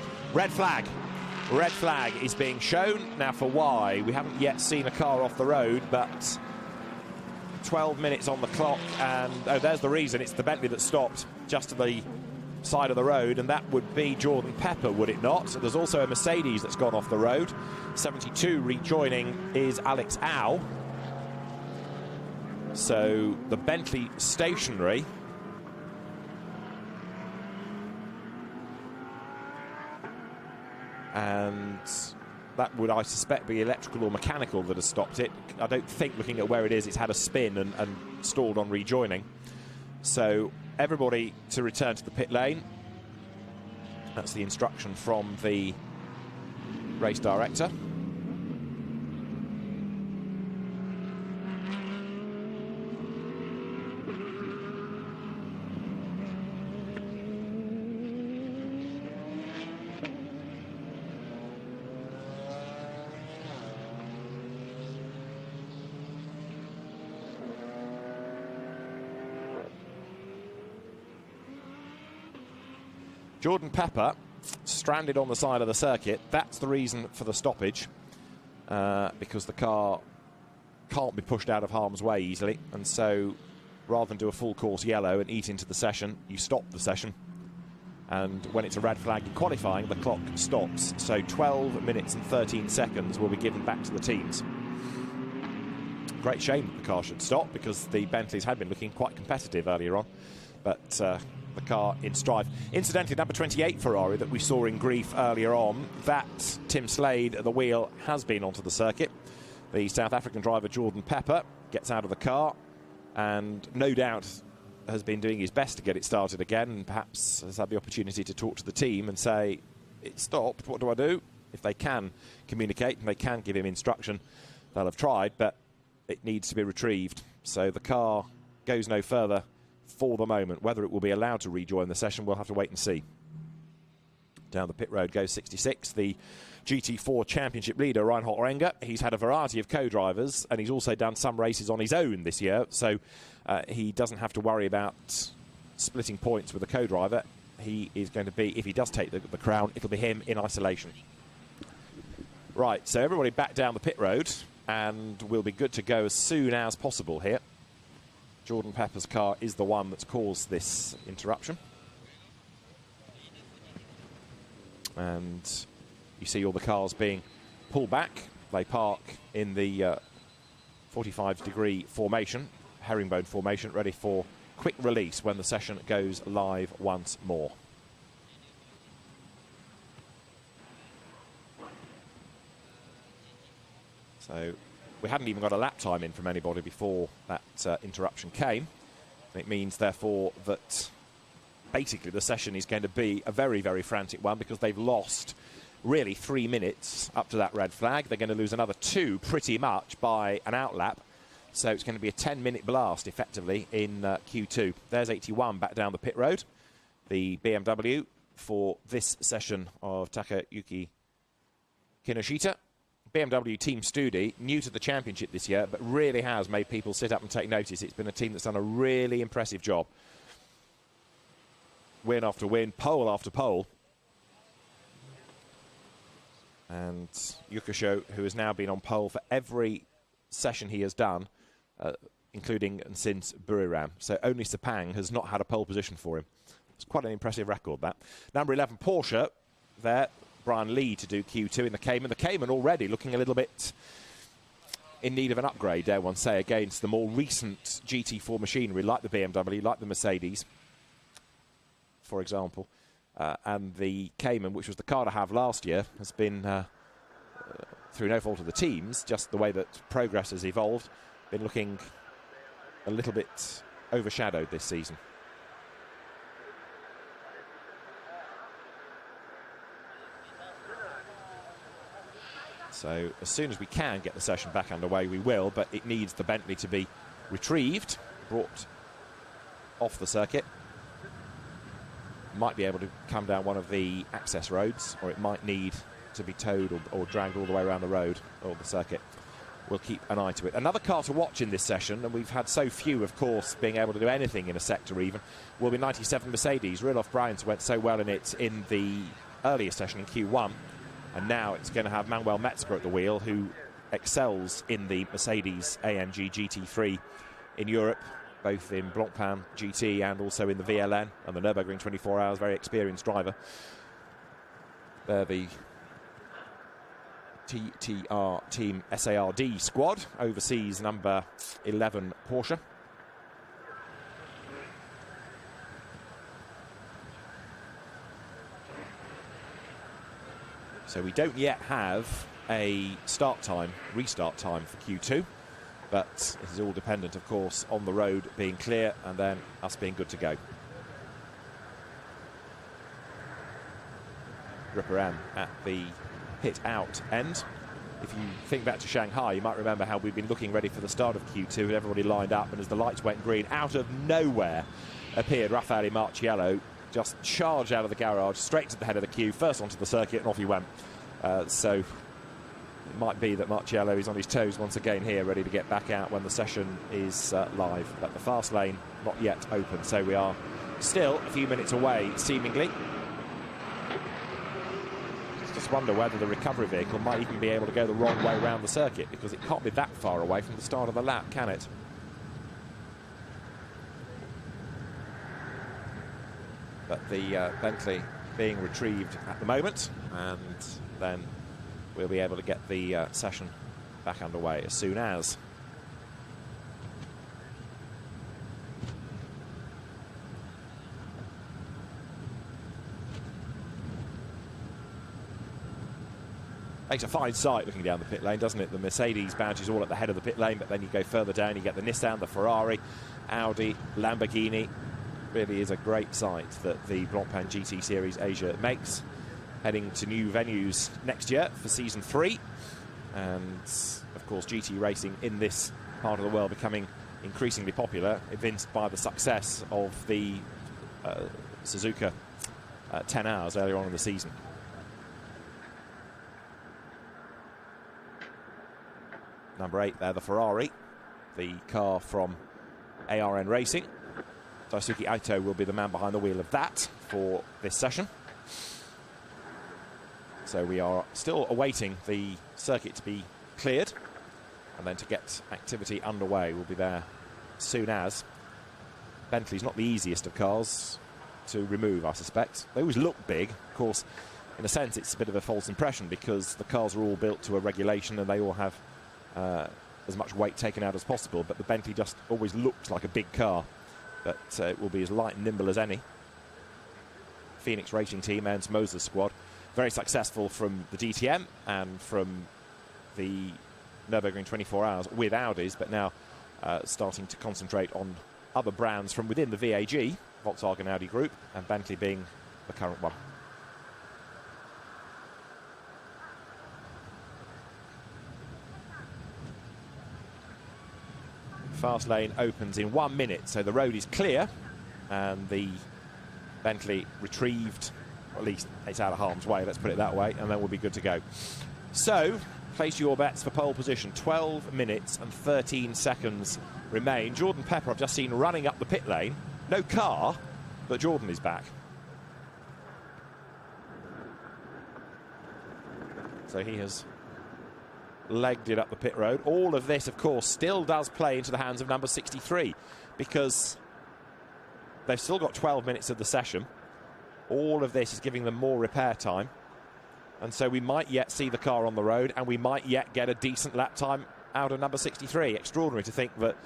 Red flag is being shown. Now for why, we haven't yet seen a car off the road, but 12 minutes on the clock, and oh, there's the reason. It's the Bentley that stopped just to the side of the road, and that would be Jordan Pepper, would it not? So there's also a Mercedes that's gone off the road. 72 rejoining is Alex Au. So the Bentley stationary. And that would, I suspect, be electrical or mechanical that has stopped it. I don't think, looking at where it is, it's had a spin and stalled on rejoining. So everybody to return to the pit lane. That's the instruction from the race director. Jordan Pepper stranded on the side of the circuit. That's the reason for the stoppage, because the car can't be pushed out of harm's way easily, and so rather than do a full course yellow and eat into the session, you stop the session, and when it's a red flag in qualifying, the clock stops. So 12 minutes and 13 seconds will be given back to the teams. Great shame that the car should stop, because the Bentleys had been looking quite competitive earlier on, but the car in strife. Incidentally, number 28 Ferrari that we saw in grief earlier on, that Tim Slade at the wheel has been onto the circuit. The South African driver Jordan Pepper gets out of the car and no doubt has been doing his best to get it started again, and perhaps has had the opportunity to talk to the team and say, it stopped, what do I do? If they can communicate and they can give him instruction, they'll have tried, but it needs to be retrieved. So the car goes no further for the moment. Whether it will be allowed to rejoin the session, we'll have to wait and see. Down the pit road goes 66, the GT4 championship leader, Reinhold Renger. He's had a variety of co-drivers, and he's also done some races on his own this year, so he doesn't have to worry about splitting points with a co-driver. He is going to be, if he does take the crown, it'll be him in isolation. Right, so everybody back down the pit road, and we'll be good to go as soon as possible here. Jordan Pepper's car is the one that's caused this interruption. And you see all the cars being pulled back. They park in the 45-degree formation, herringbone formation, ready for quick release when the session goes live once more. So we hadn't even got a lap time in from anybody before that interruption came. It means, therefore, that basically the session is going to be a very, very frantic one because they've lost really 3 minutes up to that red flag. They're going to lose another 2 pretty much by an outlap. So it's going to be a 10-minute blast, effectively, in Q2. There's 81 back down the pit road. The BMW for this session of Takayuki Kinoshita. BMW Team Studi, new to the championship this year, but really has made people sit up and take notice. It's been a team that's done a really impressive job. Win after win, pole after pole. And Yukisho, who has now been on pole for every session he has done, including and since Buriram. So only Sepang has not had a pole position for him. It's quite an impressive record, that. Number 11, Porsche, there. Brian Lee to do Q2 in the Cayman. The Cayman already looking a little bit in need of an upgrade, dare one say, against the more recent GT4 machinery, like the BMW, like the Mercedes, for example. And the Cayman, which was the car to have last year, has been, through no fault of the teams, just the way that progress has evolved, been looking a little bit overshadowed this season. So as soon as we can get the session back underway, we will, but it needs the Bentley to be retrieved, brought off the circuit. Might be able to come down one of the access roads, or it might need to be towed or dragged all the way around the road or the circuit. We'll keep an eye to it. Another car to watch in this session, and we've had so few, of course, being able to do anything in a sector even, will be 97 Mercedes. Rudolf Bryant went so well in it in the earlier session in Q1. And now it's going to have Manuel Metzger at the wheel, who excels in the Mercedes AMG GT3 in Europe, both in Blancpain GT and also in the VLN and the Nürburgring 24 Hours. Very experienced driver. They're the TTR Team SARD squad, oversees number 11 Porsche. So we don't yet have a restart time for Q2, but it is all dependent, of course, on the road being clear and then us being good to go. Ripperam at the pit out end. If you think back to Shanghai, you might remember how we've been looking ready for the start of Q2 with everybody lined up, and as the lights went green, out of nowhere appeared Raffaele Marciello. Just charged out of the garage, straight to the head of the queue, first onto the circuit, and off he went. So it might be that Marciello is on his toes once again here, ready to get back out when the session is live. But the fast lane not yet open, so we are still a few minutes away, seemingly. Just wonder whether the recovery vehicle might even be able to go the wrong way around the circuit, because it can't be that far away from the start of the lap, can it? But the Bentley being retrieved at the moment, and then we'll be able to get the session back underway as soon as. Makes a fine sight looking down the pit lane, doesn't it? The Mercedes badge is all at the head of the pit lane, but then you go further down, you get the Nissan, the Ferrari, Audi, Lamborghini. Really is a great sight that the Blancpain GT Series Asia makes. Heading to new venues next year for Season 3. And, of course, GT racing in this part of the world becoming increasingly popular, evinced by the success of the Suzuka 10 Hours earlier on in the season. Number 8 there, the Ferrari, the car from ARN Racing. Daisuke Aito will be the man behind the wheel of that for this session. So we are still awaiting the circuit to be cleared, and then to get activity underway. We'll be there as soon as. Bentley's not the easiest of cars to remove, I suspect. They always look big. Of course, in a sense, it's a bit of a false impression because the cars are all built to a regulation and they all have as much weight taken out as possible. But the Bentley just always looks like a big car. But it will be as light and nimble as any. Phoenix Racing Team, Ernst Moser's squad, very successful from the DTM and from the Nürburgring 24 Hours with Audis, but now starting to concentrate on other brands from within the VAG, Volkswagen Audi Group, and Bentley being the current one. Fast lane opens in 1 minute, so the road is clear and the Bentley retrieved, or at least it's out of harm's way, let's put it that way, and then we'll be good to go. So, place your bets for pole position. 12 minutes and 13 seconds remain. Jordan Pepper, I've just seen running up the pit lane. No car, but Jordan is back. So he has legged it up the pit road. All of this, of course, still does play into the hands of number 63 because they've still got 12 minutes of the session. All of this is giving them more repair time. And so we might yet see the car on the road and we might yet get a decent lap time out of number 63. Extraordinary to think that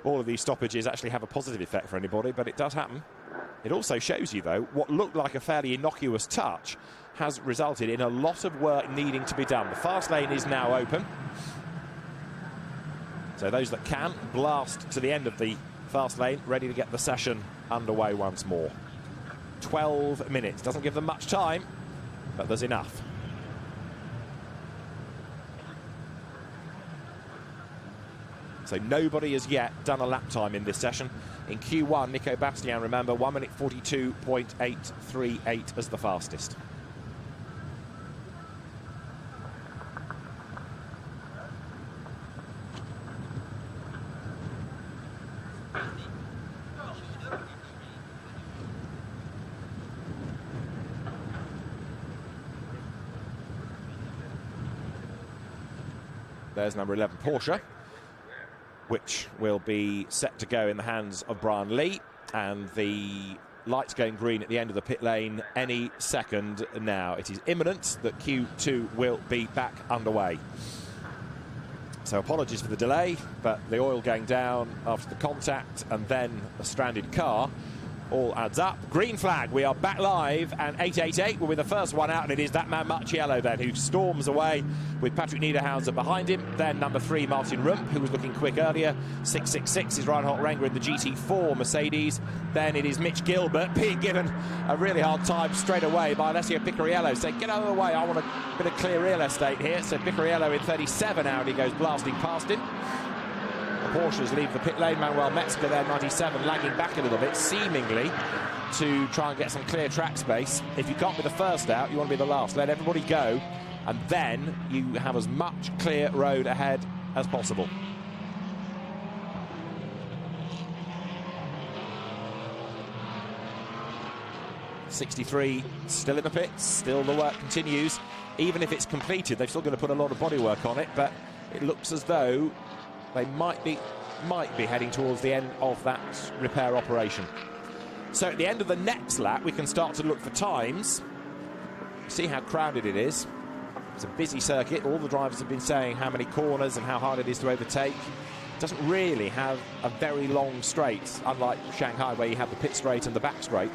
all of these stoppages actually have a positive effect for anybody, but it does happen. It also shows you, though, what looked like a fairly innocuous touch has resulted in a lot of work needing to be done. The fast lane is now open. So those that can, blast to the end of the fast lane, ready to get the session underway once more. 12 minutes. Doesn't give them much time, but there's enough. So nobody has yet done a lap time in this session. In Q1, Nico Bastian, remember, 1 minute 42.838 as the fastest. There's number 11, Porsche, which will be set to go in the hands of Brian Lee, and the lights going green at the end of the pit lane any second now. It is imminent that Q2 will be back underway. So apologies for the delay, but the oil going down after the contact and then a stranded car all adds up. Green flag, we are back live, and 888 will be the first one out, and it is that man Marciello then who storms away with Patrick Niederhauser behind him. Then number 3, Martin Rump, who was looking quick earlier. 666 is Reinhold Renger in the GT4 Mercedes. Then it is Mitch Gilbert being given a really hard time straight away by Alessio Picariello, saying, get out of the way, I want a bit of clear real estate here. So Picariello in 37 Audi goes blasting past him. The Porsches leave the pit lane. Manuel Metzger there, 97, lagging back a little bit, seemingly to try and get some clear track space. If you can't be the first out, you want to be the last. Let everybody go, and then you have as much clear road ahead as possible. '63 still in the pits, still the work continues. Even if it's completed, they've still got to put a lot of bodywork on it, but it looks as though they might be heading towards the end of that repair operation. So at the end of the next lap, we can start to look for times, see how crowded it is. It's a busy circuit. All the drivers have been saying how many corners and how hard it is to overtake. It doesn't really have a very long straight, unlike Shanghai, where you have the pit straight and the back straight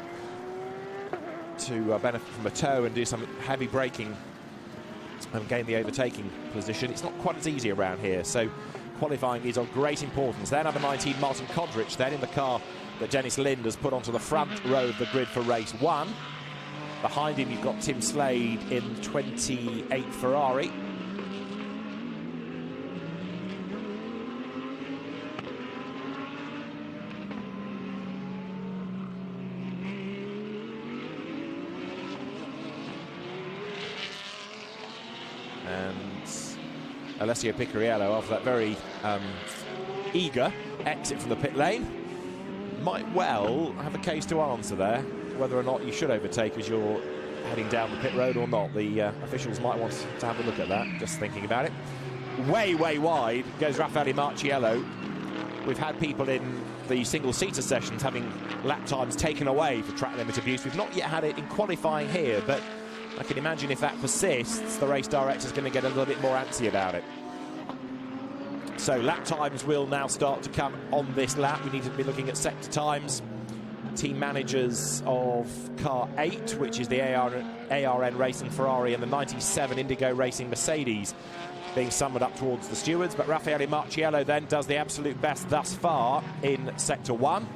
to benefit from a tow and do some heavy braking and gain the overtaking position. It's not quite as easy around here, so qualifying is of great importance. There, number 19, Martin Kodrich, then in the car that Dennis Lynn has put onto the front row of the grid for race 1. Behind him, you've got Tim Slade in 28 Ferrari. Alessio Picariello, after that very eager exit from the pit lane, might well have a case to answer there, whether or not you should overtake as you're heading down the pit road or not. The officials might want to have a look at that, just thinking about it. Way, way wide goes Raffaele Marciello, We've had people in the single-seater sessions having lap times taken away for track limit abuse. We've not yet had it in qualifying here, but I can imagine if that persists, the race director's going to get a little bit more antsy about it. So lap times will now start to come on this lap. We need to be looking at sector times. Team managers of car 8, which is the ARN Racing Ferrari, and the 97 Indigo Racing Mercedes, being summoned up towards the stewards. But Raffaele Marciello then does the absolute best thus far in sector 1.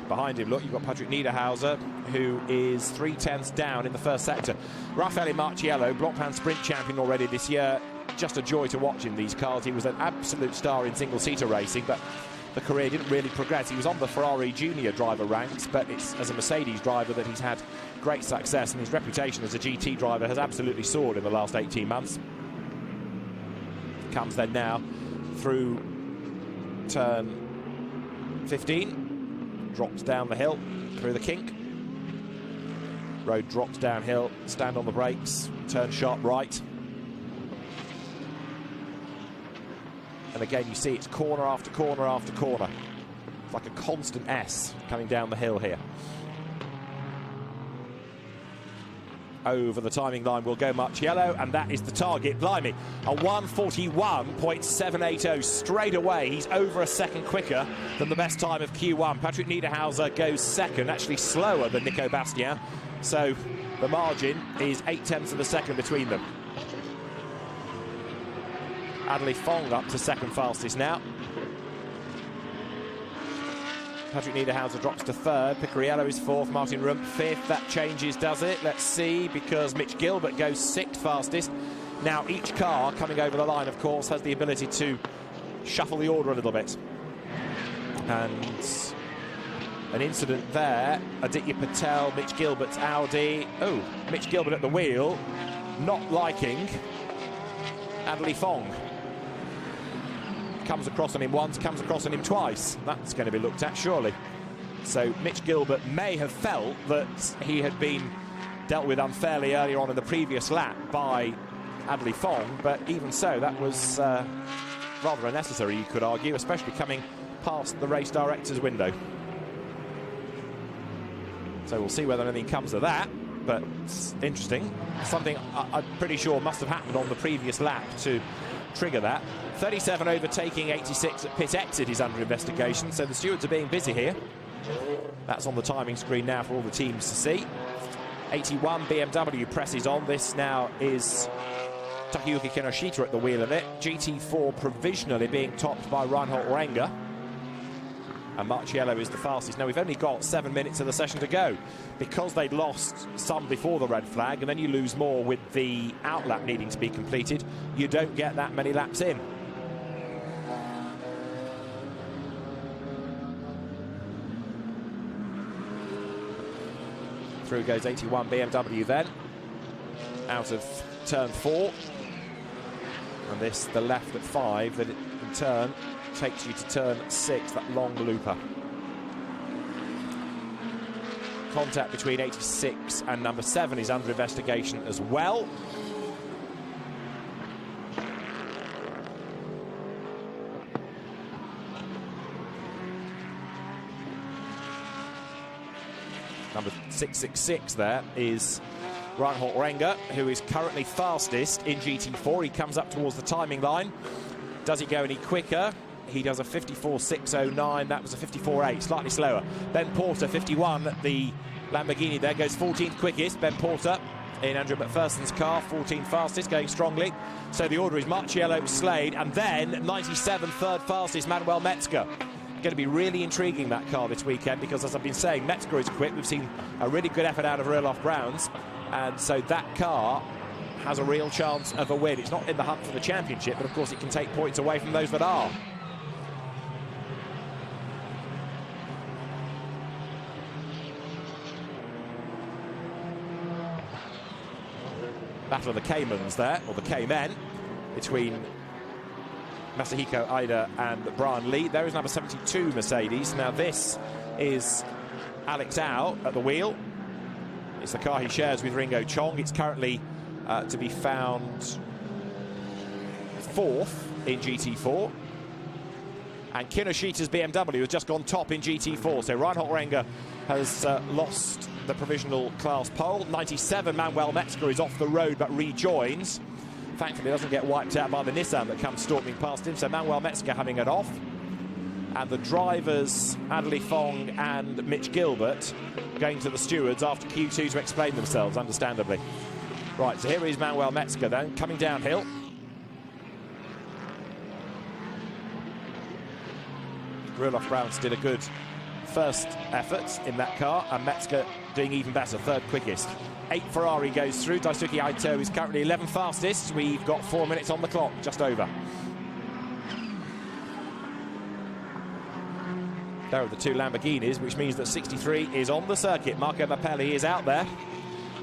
Behind him, look, you've got Patrick Niederhauser, who is 3/10 down in the first sector. Raffaele Marciello, Blancpain Sprint champion already this year. Just a joy to watch in these cars. He was an absolute star in single-seater racing, but the career didn't really progress. He was on the Ferrari junior driver ranks, but it's as a Mercedes driver that he's had great success, and his reputation as a GT driver has absolutely soared in the last 18 months. Comes then now through turn 15, drops down the hill through the kink. Road drops downhill, stand on the brakes, turn sharp right. And again, you see it's corner after corner after corner. It's like a constant S coming down the hill here. Over the timing line will go Marciello, and that is the target. Blimey, a 1:41.780 straight away. He's over a second quicker than the best time of Q1. Patrick Niederhauser goes second, actually slower than Nico Bastien. So the margin is 0.8 of a second between them. Adley Fong up to second fastest now. Patrick Niederhauser drops to third. Picariello is fourth. Martin Rump fifth. That changes, does it? Let's see, because Mitch Gilbert goes sixth fastest. Now, each car coming over the line, of course, has the ability to shuffle the order a little bit. And an incident there. Aditya Patel, Mitch Gilbert's Audi. Oh, Mitch Gilbert at the wheel, not liking Adley Fong. Comes across on him once, comes across on him twice. That's going to be looked at, surely. So Mitch Gilbert may have felt that he had been dealt with unfairly earlier on in the previous lap by Adley Fong, but even so, that was rather unnecessary, you could argue, especially coming past the race director's window. So we'll see whether anything comes of that, but it's interesting. Something I'm pretty sure must have happened on the previous lap to trigger that. 37 overtaking 86 at pit exit is under investigation, so the stewards are being busy here. That's on the timing screen now for all the teams to see. 81 BMW presses on. This now is Takayuki Kinoshita at the wheel of it. GT4 provisionally being topped by Reinhold Renger. And Marciello is the fastest. Now, we've only got 7 minutes of the session to go, because they'd lost some before the red flag, and then you lose more with the outlap needing to be completed. You don't get that many laps in. Through goes 81 BMW then, out of turn 4. And this, the left at 5, that in turn takes you to turn 6, that long looper. Contact between 86 and number 7 is under investigation as well. Number 666 there is Reinhold Renger, who is currently fastest in GT4. He comes up towards the timing line. Does he go any quicker? He does a 54.609. That was a 54.8, slightly slower. Ben Porter, 51, the Lamborghini there, goes 14th quickest. Ben Porter in Andrew McPherson's car, 14th fastest, going strongly. So the order is Marciello, Slade, and then 97, third fastest, Manuel Metzger. Going to be really intriguing, that car this weekend, because as I've been saying, Metzger is quick. We've seen a really good effort out of Roelof Browns, and so that car has a real chance of a win. It's not in the hunt for the championship, but of course it can take points away from those that are. Battle of the Caymans there, or the Caymen, between Masahiko Aida and Brian Lee. There is number 72 Mercedes. Now this is Alex Au at the wheel. It's the car he shares with Ringo Chong. It's currently to be found 4th in GT4. And Kinoshita's BMW has just gone top in GT4. So Reinhold Renger has lost the provisional class pole. 97, Manuel Metzger is off the road but rejoins. Thankfully doesn't get wiped out by the Nissan that comes storming past him. So Manuel Metzger having it off. And the drivers, Adley Fong and Mitch Gilbert, going to the stewards after Q2 to explain themselves, understandably. Right, so here is Manuel Metzger then, coming downhill. Rudolf Browns did a good first effort in that car, and Metzger doing even better, 3rd quickest. 8 Ferrari goes through. Daisuke Aito is currently 11th fastest. We've got 4 minutes on the clock, just over. There are the 2 Lamborghinis, which means that 63 is on the circuit. Marco Mappelli is out there.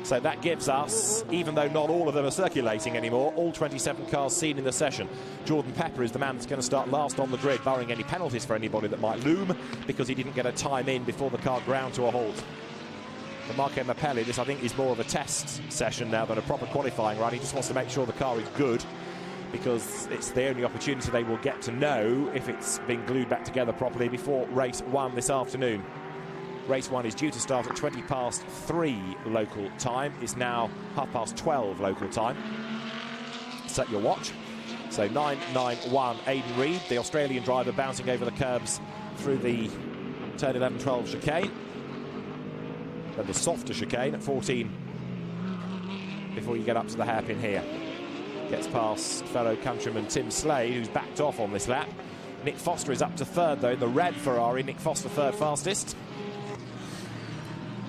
So that gives us, even though not all of them are circulating anymore, all 27 cars seen in the session. Jordan Pepper is the man that's going to start last on the grid, barring any penalties for anybody that might loom, because he didn't get a time in before the car ground to a halt. For Marco Mappelli, this I think is more of a test session now than a proper qualifying run. He just wants to make sure the car is good, because it's the only opportunity they will get to know if it's been glued back together properly before race 1 this afternoon. Race 1 is due to start at 20 past 3 local time. It's now 12:30 local time. Set your watch. So 991 Aidan Reid, the Australian driver, bouncing over the curbs through the turn 11-12 chicane. Then the softer chicane at 14 before you get up to the hairpin here. Gets past fellow countryman Tim Slade, who's backed off on this lap. Nick Foster is up to 3rd, though, in the red Ferrari. Nick Foster 3rd fastest.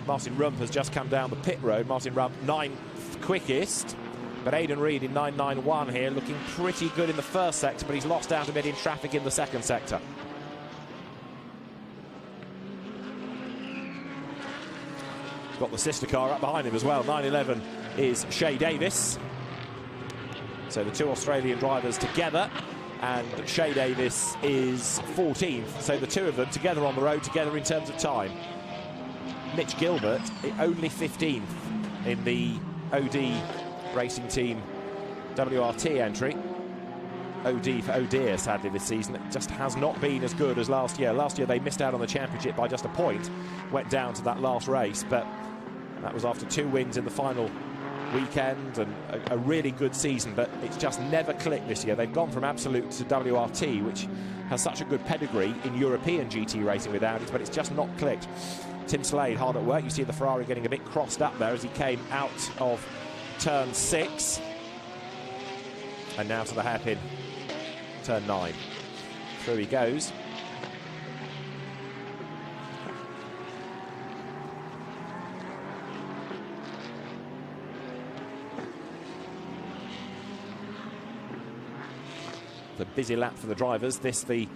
Martin Rump has just come down the pit road. Martin Rump 9th quickest. But Aidan Reid in 991 here, looking pretty good in the first sector, but he's lost out a bit in traffic in the second sector. He's got the sister car up behind him as well. 911 is Shea Davis. So the 2 Australian drivers together, and Shea Davis is 14th. So the 2 of them together on the road, together in terms of time. Mitch Gilbert, only 15th in the OD Racing Team WRT entry. OD for O'Dear, sadly, this season. It just has not been as good as last year. Last year they missed out on the championship by just a point, went down to that last race, but that was after 2 wins in the final weekend and a really good season, but it's just never clicked this year. They've gone from Absolute to WRT, which has such a good pedigree in European GT racing with Audis, but it's just not clicked. Tim Slade hard at work. You see the Ferrari getting a bit crossed up there as he came out of turn 6. And now to the hairpin, turn 9. Through he goes. The busy lap for the drivers. This the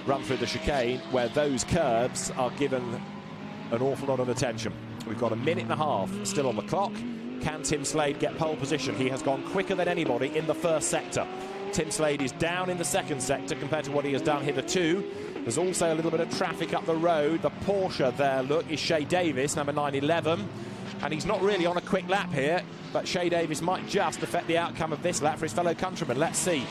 run through the chicane where those curbs are given an awful lot of attention. We've got a minute and a half still on the clock. Can Tim Slade get pole position? He has gone quicker than anybody in the first sector. Tim Slade is down in the second sector compared to what he has done hitherto. There's also a little bit of traffic up the road. The Porsche there, look, is Shea Davis, number 911. And he's not really on a quick lap here, but Shea Davis might just affect the outcome of this lap for his fellow countrymen. Let's see.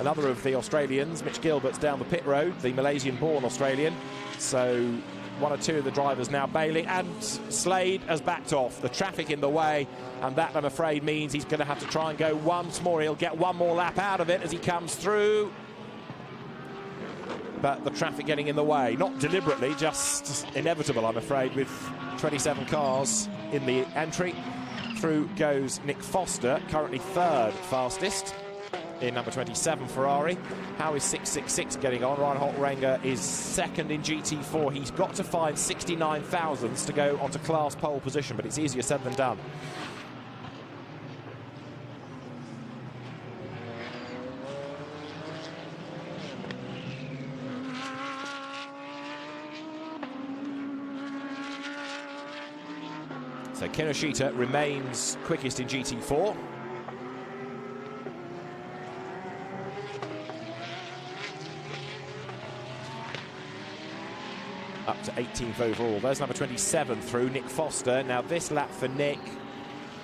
Another of the Australians, Mitch Gilbert's down the pit road, the Malaysian-born Australian. So 1 or 2 of the drivers now bailing, and Slade has backed off. The traffic in the way, and that, I'm afraid, means he's going to have to try and go once more. He'll get 1 more lap out of it as he comes through. But the traffic getting in the way, not deliberately, just inevitable, I'm afraid, with 27 cars in the entry. Through goes Nick Foster, currently 3rd fastest in number 27 Ferrari. How is 666 getting on? Reinhold Renger is 2nd in GT4. He's got to find 69 thousandths to go onto class pole position, but it's easier said than done. So Kinoshita remains quickest in GT4. Up to 18th overall. There's number 27 through, Nick Foster. Now this lap for Nick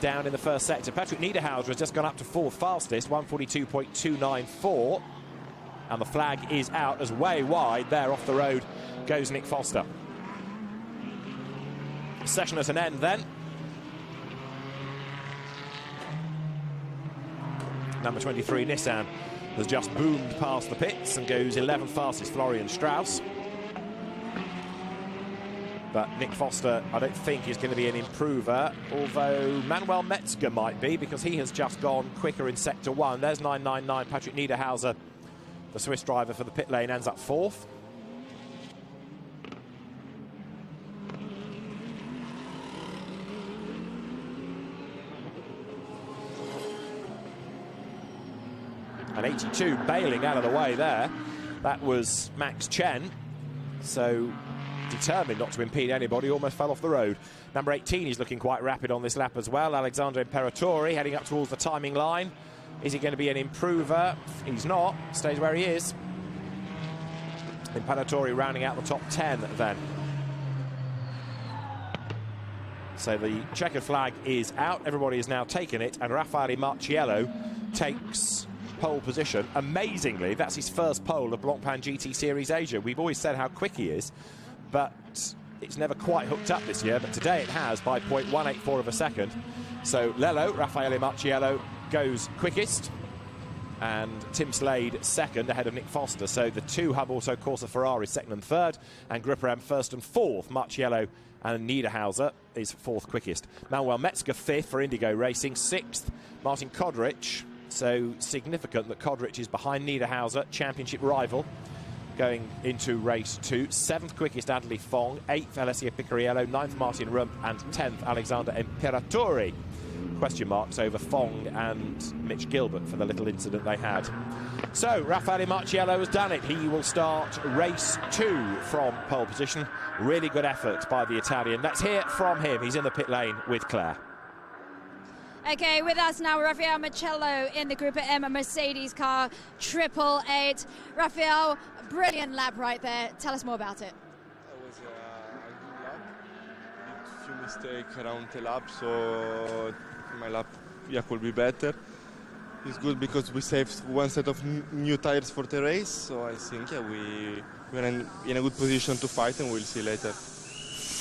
down in the first sector. Patrick Niederhauser has just gone up to fourth fastest, 142.294. And the flag is out as way wide there off the road goes Nick Foster. Session at an end then. Number 23 Nissan has just boomed past the pits and goes 11th fastest, Florian Strauss. But Nick Foster, I don't think, is going to be an improver, although Manuel Metzger might be, because he has just gone quicker in Sector 1. There's 999, Patrick Niederhauser, the Swiss driver for the pit lane, ends up fourth. And 82 bailing out of the way there. That was Max Chen. So determined not to impede anybody, almost fell off the road. Number 18 is looking quite rapid on this lap as well. Alexandre Imperatori heading up towards the timing line. Is he going to be an improver? He's not. Stays where he is. Imperatori rounding out the top 10 then. So the checkered flag is out. Everybody has now taken it. And Raffaele Marciello takes pole position. Amazingly, that's his first pole of Blancpain GT Series Asia. We've always said how quick he is, but it's never quite hooked up this year. But today it has by 0.184 of a second. So Lello, Raffaele Marciello, goes quickest, and Tim Slade second ahead of Nick Foster. So the two Hub Auto Corsa Ferrari second and third, and Gripperem first and fourth. Marciello and Niederhauser is fourth quickest. Manuel Metzger fifth for Indigo Racing, sixth Martin Kodrich. So significant that Kodrich is behind Niederhauser, championship rival, going into race 2. Seventh quickest Adley Fong, eighth Alessio Picariello, ninth Martin Rump, and 10th Alexander Imperatori. Question marks over Fong and Mitch Gilbert for the little incident they had. So Raffaele Marciello has done it. He will start race 2 from pole position. Really good effort by the Italian. Let's hear from him. He's in the pit lane with Claire. Okay, with us now, Raffaele Marciello in the Group M Mercedes car, 888. Raffaele, brilliant lap right there. Tell us more about it. It was a good lap. Did a few mistakes around the lap, so my lap could be better. It's good because we saved one set of new tires for the race, so I think we're in a good position to fight, and we'll see later.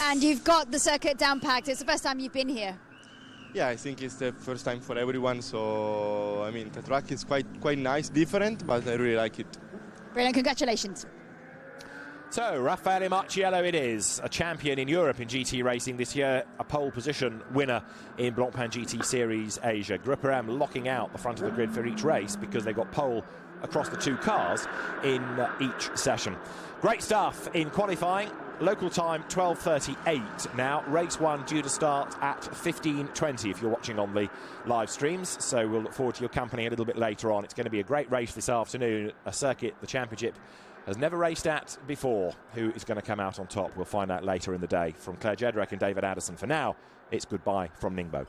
And you've got the circuit down packed. It's the first time you've been here. Yeah, I think it's the first time for everyone, so I mean the track is quite nice, different, but I really like it. Brilliant, congratulations. So Raffaele Marciello it is, a champion in Europe in GT racing this year, a pole position winner in Blancpain GT Series Asia. Gripperem locking out the front of the grid for each race because they got pole across the two cars in each session. Great stuff in qualifying. Local time 12:38 now. Race 1 due to start at 15:20 if you're watching on the live streams. So we'll look forward to your company a little bit later on. It's going to be a great race this afternoon. A circuit the championship has never raced at before. Who is going to come out on top? We'll find out later in the day. From Claire Jedrick and David Addison, for now, it's goodbye from Ningbo.